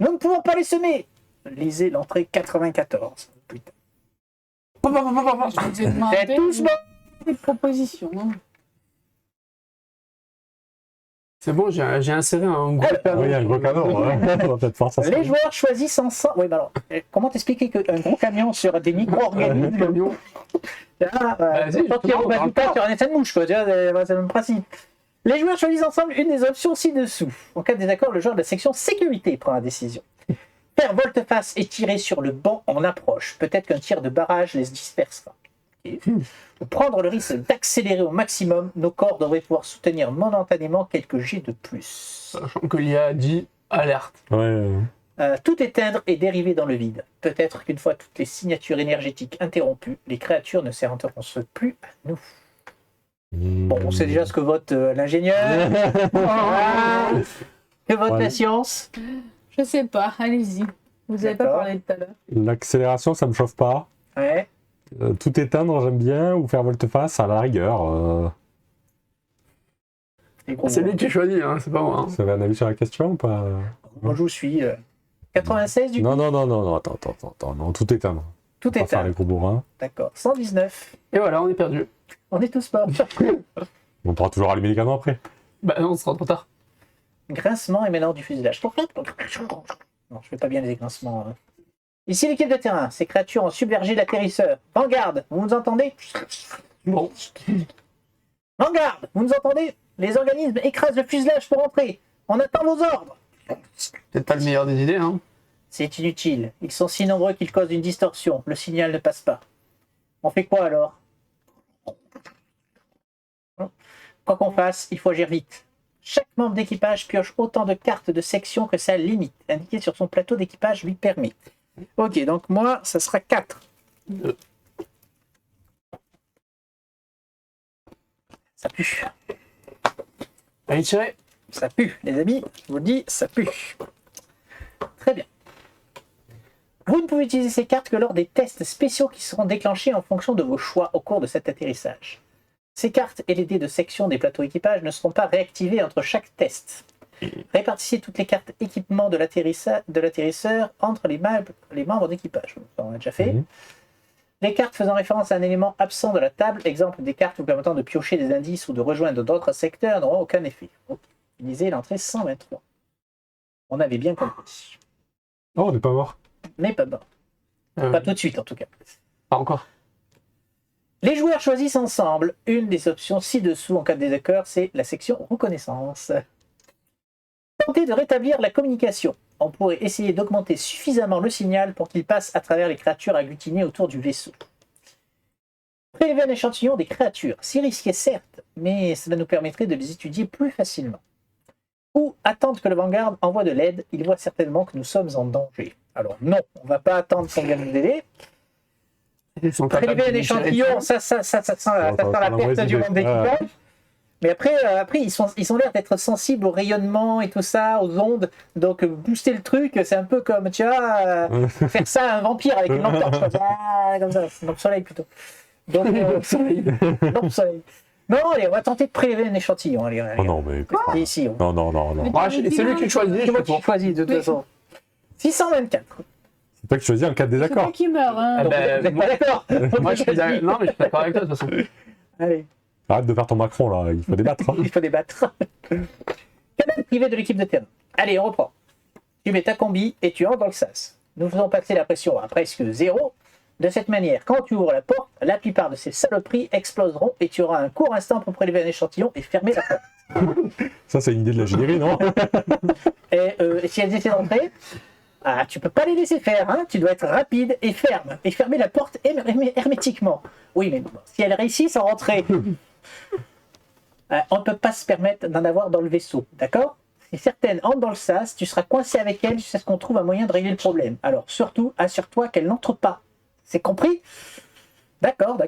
[SPEAKER 1] Nous ne pouvons pas les semer. Lisez l'entrée 94. Putain.
[SPEAKER 3] C'est tous des propositions. Hein.
[SPEAKER 5] C'est bon, j'ai inséré un gros canon.
[SPEAKER 2] Oui, un gros canon. On va peut-être faire ça.
[SPEAKER 1] Les joueurs choisissent ensemble. Oui, mais alors, comment t'expliquer qu'un gros camion sur des micro-organismes quand tu rebats pas sur un effet de mouche, quoi. Tu vois, c'est le même principe. Les joueurs choisissent ensemble une des options ci-dessous. En cas de désaccord, le joueur de la section sécurité prend la décision. Faire volte-face et tirer sur le banc en approche. Peut-être qu'un tir de barrage les dispersera. Pour prendre le risque d'accélérer au maximum, nos corps devraient pouvoir soutenir momentanément quelques jets de plus.
[SPEAKER 5] Sachant que l'IA dit alerte.
[SPEAKER 2] Ouais.
[SPEAKER 1] Tout éteindre et dériver dans le vide. Peut-être qu'une fois toutes les signatures énergétiques interrompues, les créatures ne s'intéresseront plus à nous. Bon, on sait déjà ce que vote l'ingénieur. Que vote la science?
[SPEAKER 3] Je sais pas, allez-y. Vous n'avez pas parlé tout à l'heure.
[SPEAKER 2] L'accélération, ça me chauffe pas.
[SPEAKER 1] Ouais.
[SPEAKER 2] Tout éteindre, j'aime bien, ou faire volte-face à la rigueur.
[SPEAKER 5] C'est lui qui choisit, hein, c'est pas moi. Hein.
[SPEAKER 2] Vous avez un avis sur la question ou pas?
[SPEAKER 1] Moi, je vous suis. 96 du coup.
[SPEAKER 2] Non, attends, non, tout éteindre.
[SPEAKER 1] Tout
[SPEAKER 2] éteindre. Faire les gros bourrins.
[SPEAKER 1] D'accord, 119.
[SPEAKER 5] Et voilà, on est perdu.
[SPEAKER 1] On est tous morts.
[SPEAKER 2] On pourra toujours allumer les canons après.
[SPEAKER 5] Bah non, ce sera trop tard.
[SPEAKER 1] Grincement émanant du fuselage. Non, je fais pas bien les grincements. Hein. Ici l'équipe de terrain. Ces créatures ont submergé l'atterrisseur. Vanguard, vous nous entendez?
[SPEAKER 5] Bon.
[SPEAKER 1] Vanguard, vous nous entendez? Les organismes écrasent le fuselage pour entrer. On attend vos ordres.
[SPEAKER 5] Peut-être pas le meilleur des idées, hein.
[SPEAKER 1] C'est inutile. Ils sont si nombreux qu'ils causent une distorsion. Le signal ne passe pas. On fait quoi alors? Quoi qu'on fasse, il faut agir vite. Chaque membre d'équipage pioche autant de cartes de section que sa limite, indiquée sur son plateau d'équipage, lui permet. Ok, donc moi, ça sera 4. Ça pue.
[SPEAKER 5] Allez, tirer.
[SPEAKER 1] Ça pue, les amis. Je vous le dis, ça pue. Très bien. Vous ne pouvez utiliser ces cartes que lors des tests spéciaux qui seront déclenchés en fonction de vos choix au cours de cet atterrissage. Ces cartes et les dés de section des plateaux équipage ne seront pas réactivés entre chaque test. Répartissez toutes les cartes équipement de l'atterrisseur entre les membres d'équipage. On l'a déjà fait. Les cartes faisant référence à un élément absent de la table, exemple des cartes vous permettant de piocher des indices ou de rejoindre d'autres secteurs, n'auront aucun effet. Utilisez l'entrée 123. On avait bien compris.
[SPEAKER 2] Oh, on n'est pas mort.
[SPEAKER 1] On n'est pas mort. Pas tout de suite en tout cas.
[SPEAKER 5] Pas encore.
[SPEAKER 1] Les joueurs choisissent ensemble une des options ci-dessous en cas de désaccord, c'est la section reconnaissance. Tentez de rétablir la communication. On pourrait essayer d'augmenter suffisamment le signal pour qu'il passe à travers les créatures agglutinées autour du vaisseau. Prélever un échantillon des créatures, si risqué certes, mais cela nous permettrait de les étudier plus facilement. Ou attendre que le Vanguard envoie de l'aide, il voit certainement que nous sommes en danger. Alors non, on ne va pas attendre qu'on gagne le délai. Prélever un échantillon, ça sent la perte du membre d'équipage. Mais après ils ont l'air d'être sensibles au rayonnement et tout ça, aux ondes. Donc booster le truc, c'est un peu comme, tu vois, faire ça à un vampire avec une lampe torche. Comme ça, une lampe soleil plutôt. Donc, lampe soleil. Non, allez, on va tenter de prélever un échantillon. Allez.
[SPEAKER 2] Oh non, mais...
[SPEAKER 1] Ici,
[SPEAKER 2] Non.
[SPEAKER 5] C'est lui qui choisit.
[SPEAKER 1] C'est moi qui choisis de toute façon. 624.
[SPEAKER 2] C'est toi qui choisis en cas de désaccord.
[SPEAKER 3] C'est toi qui meurs, hein.
[SPEAKER 1] Vous n'êtes pas d'accord?
[SPEAKER 5] Moi, je suis d'accord avec toi de toute façon.
[SPEAKER 1] Allez.
[SPEAKER 2] Arrête de faire ton Macron là, il faut débattre.
[SPEAKER 1] Il faut débattre. Canal privé de l'équipe de terrain. Allez, on reprend. Tu mets ta combi et tu entres dans le sas. Nous faisons passer la pression à presque 0. De cette manière, quand tu ouvres la porte, la plupart de ces saloperies exploseront et tu auras un court instant pour prélever un échantillon et fermer la porte.
[SPEAKER 2] Ça, c'est une idée de l'ingénierie, non?
[SPEAKER 1] Et si elles essaient d'entrer, tu peux pas les laisser faire, hein. Tu dois être rapide et ferme. Et fermer la porte hermétiquement. Oui, mais si elles réussissent à rentrer, on ne peut pas se permettre d'en avoir dans le vaisseau, d'accord? Si certaines entrent dans le sas, tu seras coincé avec elles jusqu'à ce qu'on trouve un moyen de régler le problème. Alors surtout, assure-toi qu'elles n'entrent pas. C'est compris? D'accord.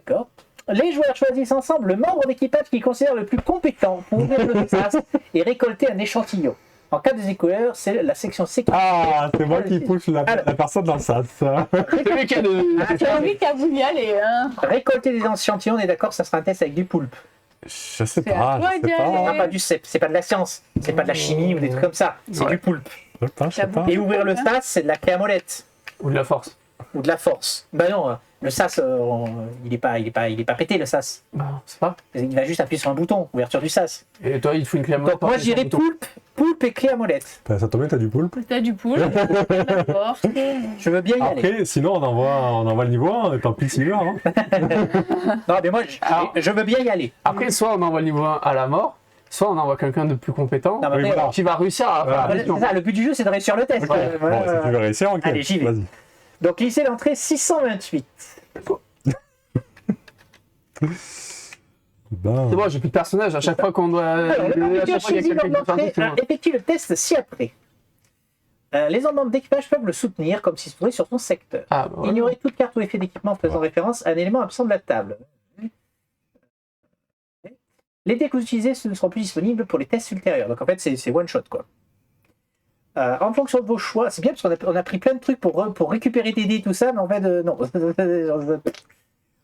[SPEAKER 1] Les joueurs choisissent ensemble le membre d'équipage qu'ils considèrent le plus compétent pour ouvrir le sas et récolter un échantillon. En cas de découverte, c'est la section sécurité.
[SPEAKER 2] Ah, c'est moi qui pousse la personne dans le sas.
[SPEAKER 3] C'est lui qui a voulu y aller. Hein.
[SPEAKER 1] Récolter des échantillons, on est d'accord, ça sera un test avec du poulpe.
[SPEAKER 2] Je sais pas.
[SPEAKER 1] C'est pas de la science, c'est pas de la chimie ou des trucs comme ça, c'est du poulpe.
[SPEAKER 2] Je sais pas.
[SPEAKER 1] Et ouvrir le sas, c'est de la clé à molette.
[SPEAKER 5] Ou de la force.
[SPEAKER 1] Ou de la force. Bah non, le sas, il est pas pété le sas.
[SPEAKER 5] Bah, c'est pas.
[SPEAKER 1] Il va juste appuyer sur un bouton, ouverture du sas.
[SPEAKER 5] Et toi, il te faut une clé à molette.
[SPEAKER 1] Donc moi, j'irais poulpe et clé à molette.
[SPEAKER 2] Ça tombe bien, t'as du poulpe.
[SPEAKER 3] T'as du poulpe, la force.
[SPEAKER 1] Je veux bien y aller.
[SPEAKER 2] Après, sinon, on envoie le niveau 1, tant pis s'il meurt. Hein.
[SPEAKER 1] Non, mais moi, je veux bien y aller.
[SPEAKER 5] Après, soit on envoie le niveau 1 à la mort, soit on envoie quelqu'un de plus compétent qui va réussir à faire la mission.
[SPEAKER 1] C'est ça, le but du jeu, c'est de réussir le test.
[SPEAKER 2] Bon, si tu veux réussir, ok.
[SPEAKER 1] Allez, j'y vais.
[SPEAKER 2] Vas-y.
[SPEAKER 1] Donc, lycée d'entrée 628.
[SPEAKER 2] Ben...
[SPEAKER 5] C'est bon, j'ai plus de personnage. À chaque fois qu'on doit.
[SPEAKER 1] Alors, le
[SPEAKER 5] à chaque fois qu'il y a quelqu'un qui fait un truc,
[SPEAKER 1] effectue le test ci-après. Les membres d'équipage peuvent le soutenir comme s'il se trouvait sur son secteur.
[SPEAKER 5] Ah, bah,
[SPEAKER 1] Ignorer toute carte ou effet d'équipement faisant référence à un élément absent de la table. Les dés que vous utilisez ne seront plus disponibles pour les tests ultérieurs. Donc en fait, c'est one shot quoi. En fonction de vos choix, c'est bien parce qu'on a pris plein de trucs pour récupérer des dés, tout ça, mais en fait, non.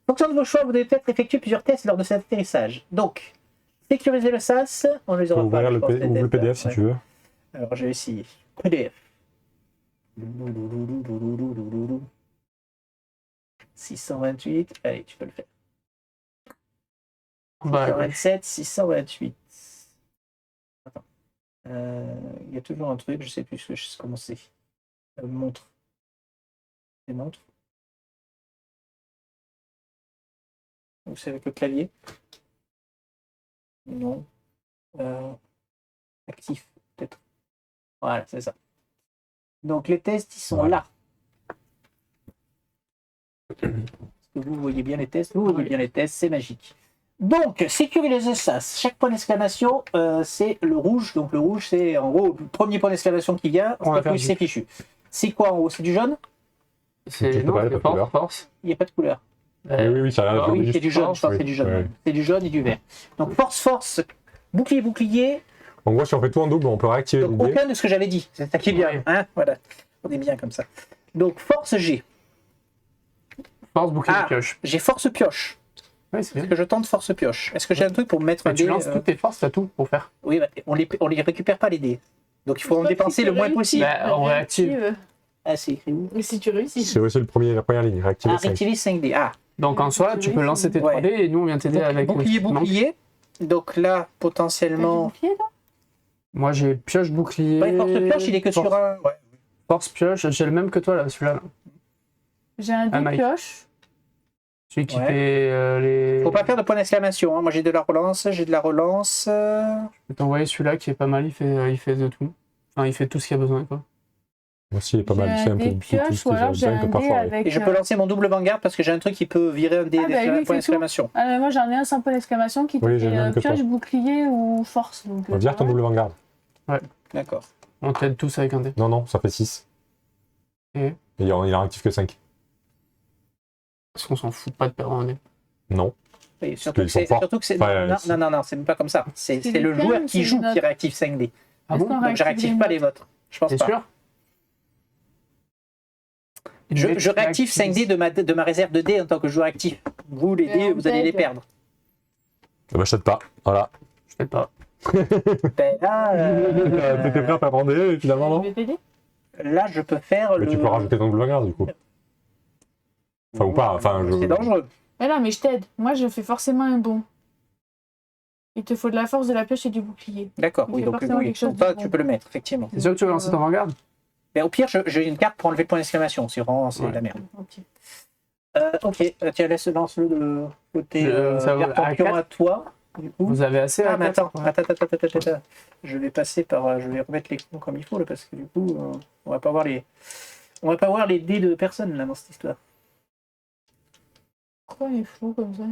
[SPEAKER 1] En fonction de vos choix, vous devez peut-être effectuer plusieurs tests lors de cet atterrissage. Donc, sécuriser le SAS, on les aura pas.
[SPEAKER 2] Ouvre le PDF si tu veux.
[SPEAKER 1] Alors, je vais essayer. PDF. 628. Allez, tu peux le faire. 627, 628. Attends. Il y a toujours un truc, je sais plus comment c'est. Montre. C'est montre. Ou c'est avec le clavier? Non. Actif, peut-être. Voilà, c'est ça. Donc les tests, ils sont là. Est-ce que vous voyez bien les tests? Vous voyez bien les tests, c'est magique. Donc, sécuriser le SAS. Chaque point d'exclamation, c'est le rouge. Donc le rouge, c'est en gros le premier point d'exclamation qu'il y a, c'est fichu. C'est quoi en haut? C'est du jaune?
[SPEAKER 5] C'est force.
[SPEAKER 1] Il n'y a pas de couleur.
[SPEAKER 2] Oui, ça a l'air
[SPEAKER 1] oui, c'est du jaune, je pense que c'est du jaune. Ouais. C'est du jaune et du vert. Donc force, bouclier.
[SPEAKER 2] En gros, si on fait tout en double, on peut réactiver
[SPEAKER 1] donc, aucun de ce que j'avais dit. C'est ça qui est bien. Hein, voilà. On est bien comme ça. Donc force G.
[SPEAKER 5] Force, bouclier, pioche.
[SPEAKER 1] J'ai force pioche.
[SPEAKER 5] Oui, c'est bien.
[SPEAKER 1] Est-ce que je tente force pioche? Est-ce que j'ai un truc pour me mettre un dé?
[SPEAKER 5] Tu lances toutes tes forces, t'as tout pour faire.
[SPEAKER 1] Oui, bah, on les récupère pas les dés. Donc il faut en dépenser le moins possible.
[SPEAKER 5] Bah, on réactive.
[SPEAKER 1] Ah, c'est écrit où?
[SPEAKER 3] Mais si tu réussis.
[SPEAKER 2] C'est aussi la première ligne, réactiver 5.
[SPEAKER 1] Réactiver 5 dés. Ah.
[SPEAKER 5] Donc en soi, tu peux lancer tes 3 dés et nous on vient t'aider avec
[SPEAKER 1] bouclier. Donc là, potentiellement.
[SPEAKER 3] Bouclier, là
[SPEAKER 5] moi j'ai pioche, bouclier.
[SPEAKER 1] Ouais, force pioche, il est que sur un. Ouais.
[SPEAKER 5] Force pioche, j'ai le même que toi là, celui-là. Là.
[SPEAKER 3] J'ai un dé pioche.
[SPEAKER 5] Celui qui fait les.
[SPEAKER 1] Faut pas faire de point d'exclamation. Hein. Moi j'ai de la relance, Je
[SPEAKER 5] peux t'envoyer celui-là qui est pas mal, il fait de tout. Enfin, il fait tout ce qu'il y a besoin quoi.
[SPEAKER 2] Moi aussi, il est pas mal. Il fait un peu
[SPEAKER 3] tout ce que j'ai besoin.
[SPEAKER 1] Et je peux lancer mon double vanguard parce que j'ai un truc qui peut virer un dé point d'exclamation.
[SPEAKER 3] Moi j'en ai un sans point d'exclamation qui fait pioche, bouclier ou force. Donc,
[SPEAKER 2] on va dire ton double vanguard.
[SPEAKER 5] Ouais.
[SPEAKER 1] D'accord.
[SPEAKER 5] On t'aide tous avec un dé.
[SPEAKER 2] Non, ça fait 6. Et il en active que 5.
[SPEAKER 5] Parce qu'on s'en fout pas de perdre un dé.
[SPEAKER 2] Non.
[SPEAKER 1] Oui, surtout que c'est. Non, c'est même pas comme ça. C'est le joueur qui joue qui réactive 5 dés.
[SPEAKER 5] Ah bon?
[SPEAKER 1] Donc je réactive pas les vôtres. Je pense pas.
[SPEAKER 5] T'es sûr?
[SPEAKER 1] Je réactive 5 dés de ma réserve de dés en tant que joueur actif. Vous, les dés, vous allez les perdre.
[SPEAKER 2] Bah, je t'aide pas. Voilà.
[SPEAKER 5] Je t'aide pas.
[SPEAKER 1] Ben là.
[SPEAKER 2] T'étais prêt à perdre un dé et finalement non?
[SPEAKER 1] Là, je peux faire
[SPEAKER 2] mais tu peux rajouter ton double vanguard du coup. Enfin, ou pas. Enfin,
[SPEAKER 1] c'est dangereux.
[SPEAKER 3] Mais non, mais je t'aide. Moi, je fais forcément un bon. Il te faut de la force, de la pioche et du bouclier.
[SPEAKER 1] D'accord, oui, donc toi, tu peux le mettre, effectivement.
[SPEAKER 5] C'est sûr que tu veux lancer ton vanguard?
[SPEAKER 1] Mais au pire, j'ai une carte pour enlever le point d'exclamation, c'est vraiment la merde. Ok, tiens, lance-le de côté. Garde ton pion à toi. Du coup...
[SPEAKER 5] Vous avez assez à mettre.
[SPEAKER 1] Attends. Je vais passer par... Je vais remettre l'écran comme il faut, là, parce que du coup, on va pas voir les... On va pas voir les dés de personne, là, dans cette histoire.
[SPEAKER 3] Pourquoi il est flou comme ça?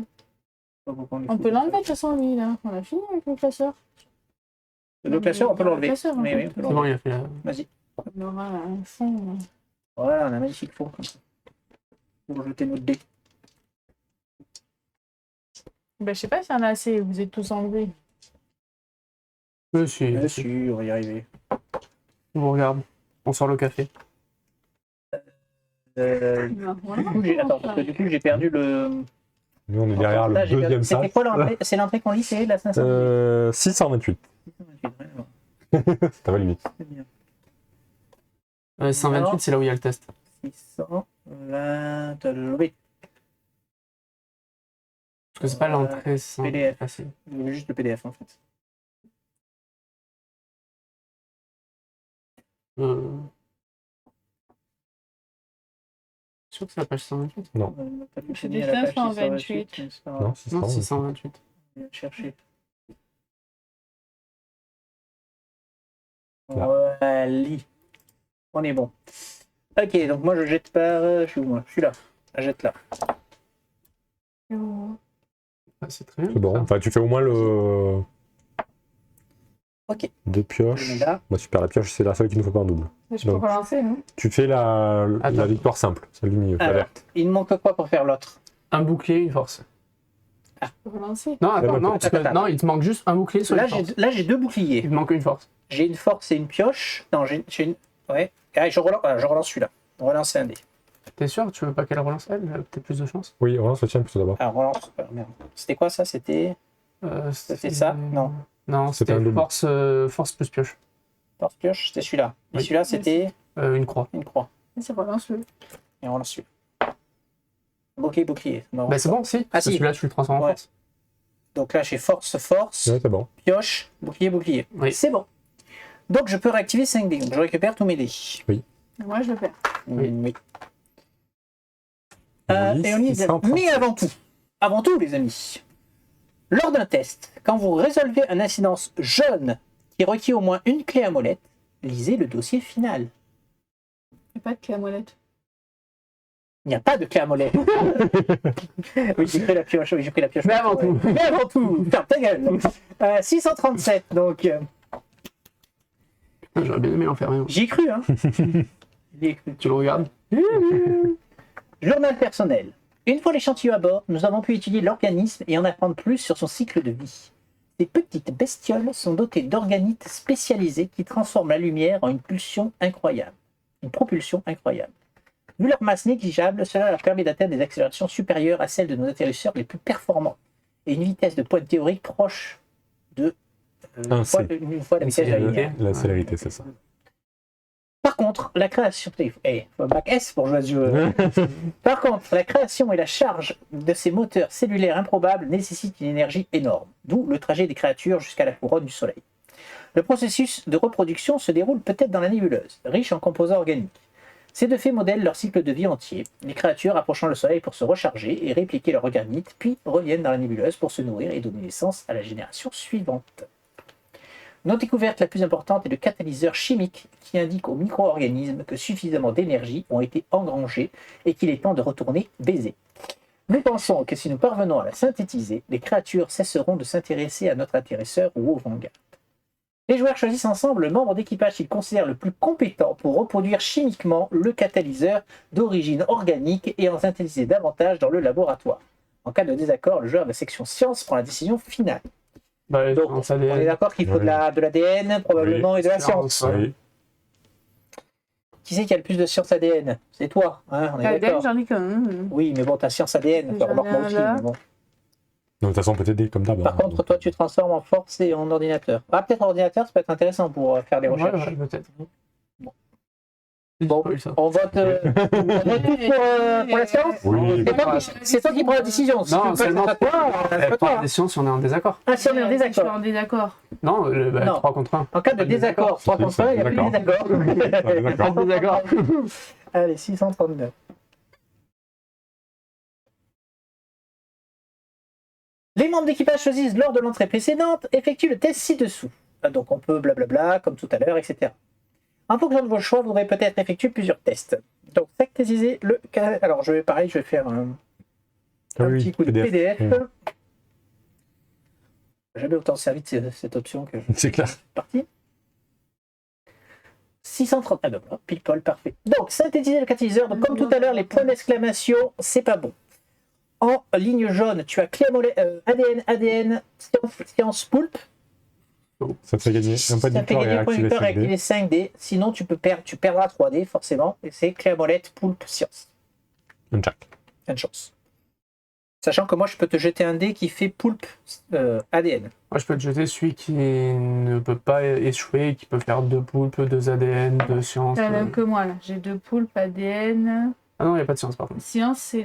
[SPEAKER 3] On peut l'enlever de toute façon, lui, là. On a fini avec le classeur.
[SPEAKER 1] Le classeur, on peut l'enlever.
[SPEAKER 3] C'est
[SPEAKER 5] bon, il a fait la...
[SPEAKER 1] Vas-y.
[SPEAKER 3] On aura un fond.
[SPEAKER 1] Voilà, on a un magnifique fond, comme ça. Pour jeter notre dé.
[SPEAKER 3] Ben, je sais pas s'il y en a assez, vous êtes tous enlevés.
[SPEAKER 5] Monsieur.
[SPEAKER 1] Bien sûr, on va y arriver.
[SPEAKER 5] On vous regarde. On sort le café.
[SPEAKER 1] Attends, parce que du coup, j'ai perdu le...
[SPEAKER 2] Nous, on est derrière le deuxième sac.
[SPEAKER 1] C'était quoi l'entrée? C'est l'entrée qu'on lit, c'est la 528.
[SPEAKER 2] 628. Ça va limite.
[SPEAKER 1] C'est bien.
[SPEAKER 5] 128, c'est là où il y a le test.
[SPEAKER 1] 628.
[SPEAKER 5] Parce que c'est pas l'entrée, c'est
[SPEAKER 1] PDF.
[SPEAKER 5] facile.
[SPEAKER 1] Juste le PDF en fait.
[SPEAKER 5] Sûr que c'est la page 128?
[SPEAKER 2] Non.
[SPEAKER 3] C'est des 528.
[SPEAKER 2] Non,
[SPEAKER 5] 628.
[SPEAKER 1] Je vais chercher.
[SPEAKER 2] Là.
[SPEAKER 1] Voilà. On est bon. Ok, donc moi je jette par... Je suis où moi? Je suis là. Je jette là.
[SPEAKER 5] Ah, c'est très bien.
[SPEAKER 2] C'est bon. Enfin, tu fais au moins le...
[SPEAKER 1] Ok.
[SPEAKER 2] 2 pioches. Bah, super, la pioche, c'est la seule qu'il ne faut pas en double.
[SPEAKER 3] Je peux relancer, non?
[SPEAKER 2] Tu fais la victoire simple, celle du milieu, la verte.
[SPEAKER 1] Il me manque quoi pour faire l'autre?
[SPEAKER 5] Un bouclier, une force.
[SPEAKER 3] Je peux relancer.
[SPEAKER 5] Non, attends, non, non, il te manque juste un bouclier sur une force.
[SPEAKER 1] Là, j'ai 2 boucliers.
[SPEAKER 5] Il te manque une force.
[SPEAKER 1] J'ai une force et une pioche. Non, j'ai une... Ouais. Ah, je relance celui-là. Relancer un dé.
[SPEAKER 5] T'es sûr? Tu veux pas qu'elle relance elle? Elle a peut-être plus de chance.
[SPEAKER 2] Oui, relance le tien plutôt d'abord.
[SPEAKER 1] Ah, relance... merde. C'était quoi ça? C'était ça? Non.
[SPEAKER 5] Non, c'était force plus pioche.
[SPEAKER 1] Force pioche, c'était celui-là. Et
[SPEAKER 5] Oui.
[SPEAKER 1] celui-là, c'était...
[SPEAKER 5] Une croix.
[SPEAKER 1] Une croix.
[SPEAKER 3] Et c'est relance-le.
[SPEAKER 1] Et on relance celui-là. Bouclier. Non,
[SPEAKER 5] Bah c'est bon, si.
[SPEAKER 1] Ah, si.
[SPEAKER 5] Celui-là, tu le transformes en
[SPEAKER 1] Ouais.
[SPEAKER 5] force.
[SPEAKER 1] Donc là, j'ai force,
[SPEAKER 2] Ouais, c'est bon.
[SPEAKER 1] pioche, bouclier.
[SPEAKER 5] Oui.
[SPEAKER 1] C'est bon. Donc je peux réactiver 5 dés. Donc je récupère tous mes dés.
[SPEAKER 3] Moi, je le perds.
[SPEAKER 5] Oui.
[SPEAKER 1] Oui.
[SPEAKER 2] Oui,
[SPEAKER 1] Et on y est.
[SPEAKER 2] 630.
[SPEAKER 1] Mais avant tout, les amis, lors d'un test, quand vous résolvez un incidence jaune qui requiert au moins une clé à molette, lisez le dossier final.
[SPEAKER 3] Il n'y a pas de clé à molette.
[SPEAKER 1] Il n'y a pas de clé à molette. Oui, j'ai pris la pioche.
[SPEAKER 5] Mais avant tout.
[SPEAKER 1] Mais avant tout. Ferme ta gueule. 637, donc...
[SPEAKER 5] Putain, j'aurais bien aimé l'enfermer.
[SPEAKER 1] J'y ai cru, hein. J'y ai cru.
[SPEAKER 5] Tu le regardes?
[SPEAKER 1] Journal personnel. Une fois l'échantillon à bord, nous avons pu étudier l'organisme et en apprendre plus sur son cycle de vie. Ces petites bestioles sont dotées d'organites spécialisées qui transforment la lumière en une propulsion incroyable. Vu leur masse négligeable, cela leur permet d'atteindre des accélérations supérieures à celles de nos atterrisseurs les plus performants et une vitesse de pointe théorique proche de une fois la vitesse de la lumière.
[SPEAKER 2] La célérité, c'est ça.
[SPEAKER 1] Par contre, la création... bac S pour jouer à ce jeu. Par contre, la création et la charge de ces moteurs cellulaires improbables nécessitent une énergie énorme, d'où le trajet des créatures jusqu'à la couronne du Soleil. Le processus de reproduction se déroule peut-être dans la nébuleuse, riche en composants organiques. Ces deux faits modèlent leur cycle de vie entier, les créatures approchant le Soleil pour se recharger et répliquer leur organite, puis reviennent dans la nébuleuse pour se nourrir et donner naissance à la génération suivante. Notre découverte la plus importante est le catalyseur chimique qui indique aux micro-organismes que suffisamment d'énergie ont été engrangées et qu'il est temps de retourner baiser. Nous pensons que si nous parvenons à la synthétiser, les créatures cesseront de s'intéresser à notre atterrisseur ou au Vanguard. Les joueurs choisissent ensemble le membre d'équipage qu'ils considèrent le plus compétent pour reproduire chimiquement le catalyseur d'origine organique et en synthétiser davantage dans le laboratoire. En cas de désaccord, le joueur de la section science prend la décision finale.
[SPEAKER 5] Bah,
[SPEAKER 1] donc, on est d'accord qu'il faut de l'ADN, probablement, et de la science.
[SPEAKER 2] Oui.
[SPEAKER 1] Qui c'est qui a le plus de science ADN? C'est toi, hein, on est d'accord.
[SPEAKER 3] J'en ai quand même.
[SPEAKER 1] Oui, mais bon, t'as science ADN, toi, remarque moi aussi, mais bon.
[SPEAKER 2] De toute façon, on peut t'aider comme d'hab.
[SPEAKER 1] Par contre, toi, tu te transformes en force et en ordinateur. Ah, peut-être en ordinateur, ça peut être intéressant pour faire des recherches.
[SPEAKER 5] Ouais, peut-être.
[SPEAKER 1] Bon, on vote pour la science.
[SPEAKER 2] Oui.
[SPEAKER 1] C'est toi qui prends la décision. Si
[SPEAKER 5] Non,
[SPEAKER 1] tu
[SPEAKER 5] seulement
[SPEAKER 1] pas toi,
[SPEAKER 5] elle prend la décision si on est en désaccord.
[SPEAKER 1] Ah, si on est en
[SPEAKER 3] Je suis
[SPEAKER 1] désaccord.
[SPEAKER 3] en désaccord.
[SPEAKER 5] Non,
[SPEAKER 1] Non.
[SPEAKER 5] 3 contre 1.
[SPEAKER 1] En cas de désaccord, 3 contre 1, il n'y a plus de désaccord.
[SPEAKER 2] D'accord.
[SPEAKER 5] Pas de désaccord.
[SPEAKER 1] Allez, 639. Les membres d'équipage choisissent lors de l'entrée précédente effectuent le test ci-dessous. Donc on peut blablabla, comme tout à l'heure, etc. En fonction de vos choix, vous devrez peut-être effectuer plusieurs tests. Donc, synthétisez le cas. Alors, je vais faire un petit coup de PDF. J'ai jamais autant servi de cette option que
[SPEAKER 2] c'est clair.
[SPEAKER 1] Parti. 630. Ah ben voilà, pile poil, parfait. Donc, synthétiser le catalyseur. Donc, comme tout à l'heure, les points d'exclamation, c'est pas bon. En ligne jaune, tu as clé à mollet, ADN, science poulpe.
[SPEAKER 2] Ça te fait gagner un point de victoire et
[SPEAKER 1] activer 5D. Sinon, tu perdras 3D, forcément. Et c'est clé à molette, poulpe, science.
[SPEAKER 2] Une
[SPEAKER 1] chance. Sachant que moi, je peux te jeter un dé qui fait poulpe ADN.
[SPEAKER 5] Moi, je peux te jeter celui qui ne peut pas échouer, qui peut faire 2 poulpes, 2 ADN, 2 sciences.
[SPEAKER 3] C'est la même que moi, là. J'ai 2 poulpes, ADN.
[SPEAKER 5] Ah non, il n'y a pas de science, par contre.
[SPEAKER 3] Science, c'est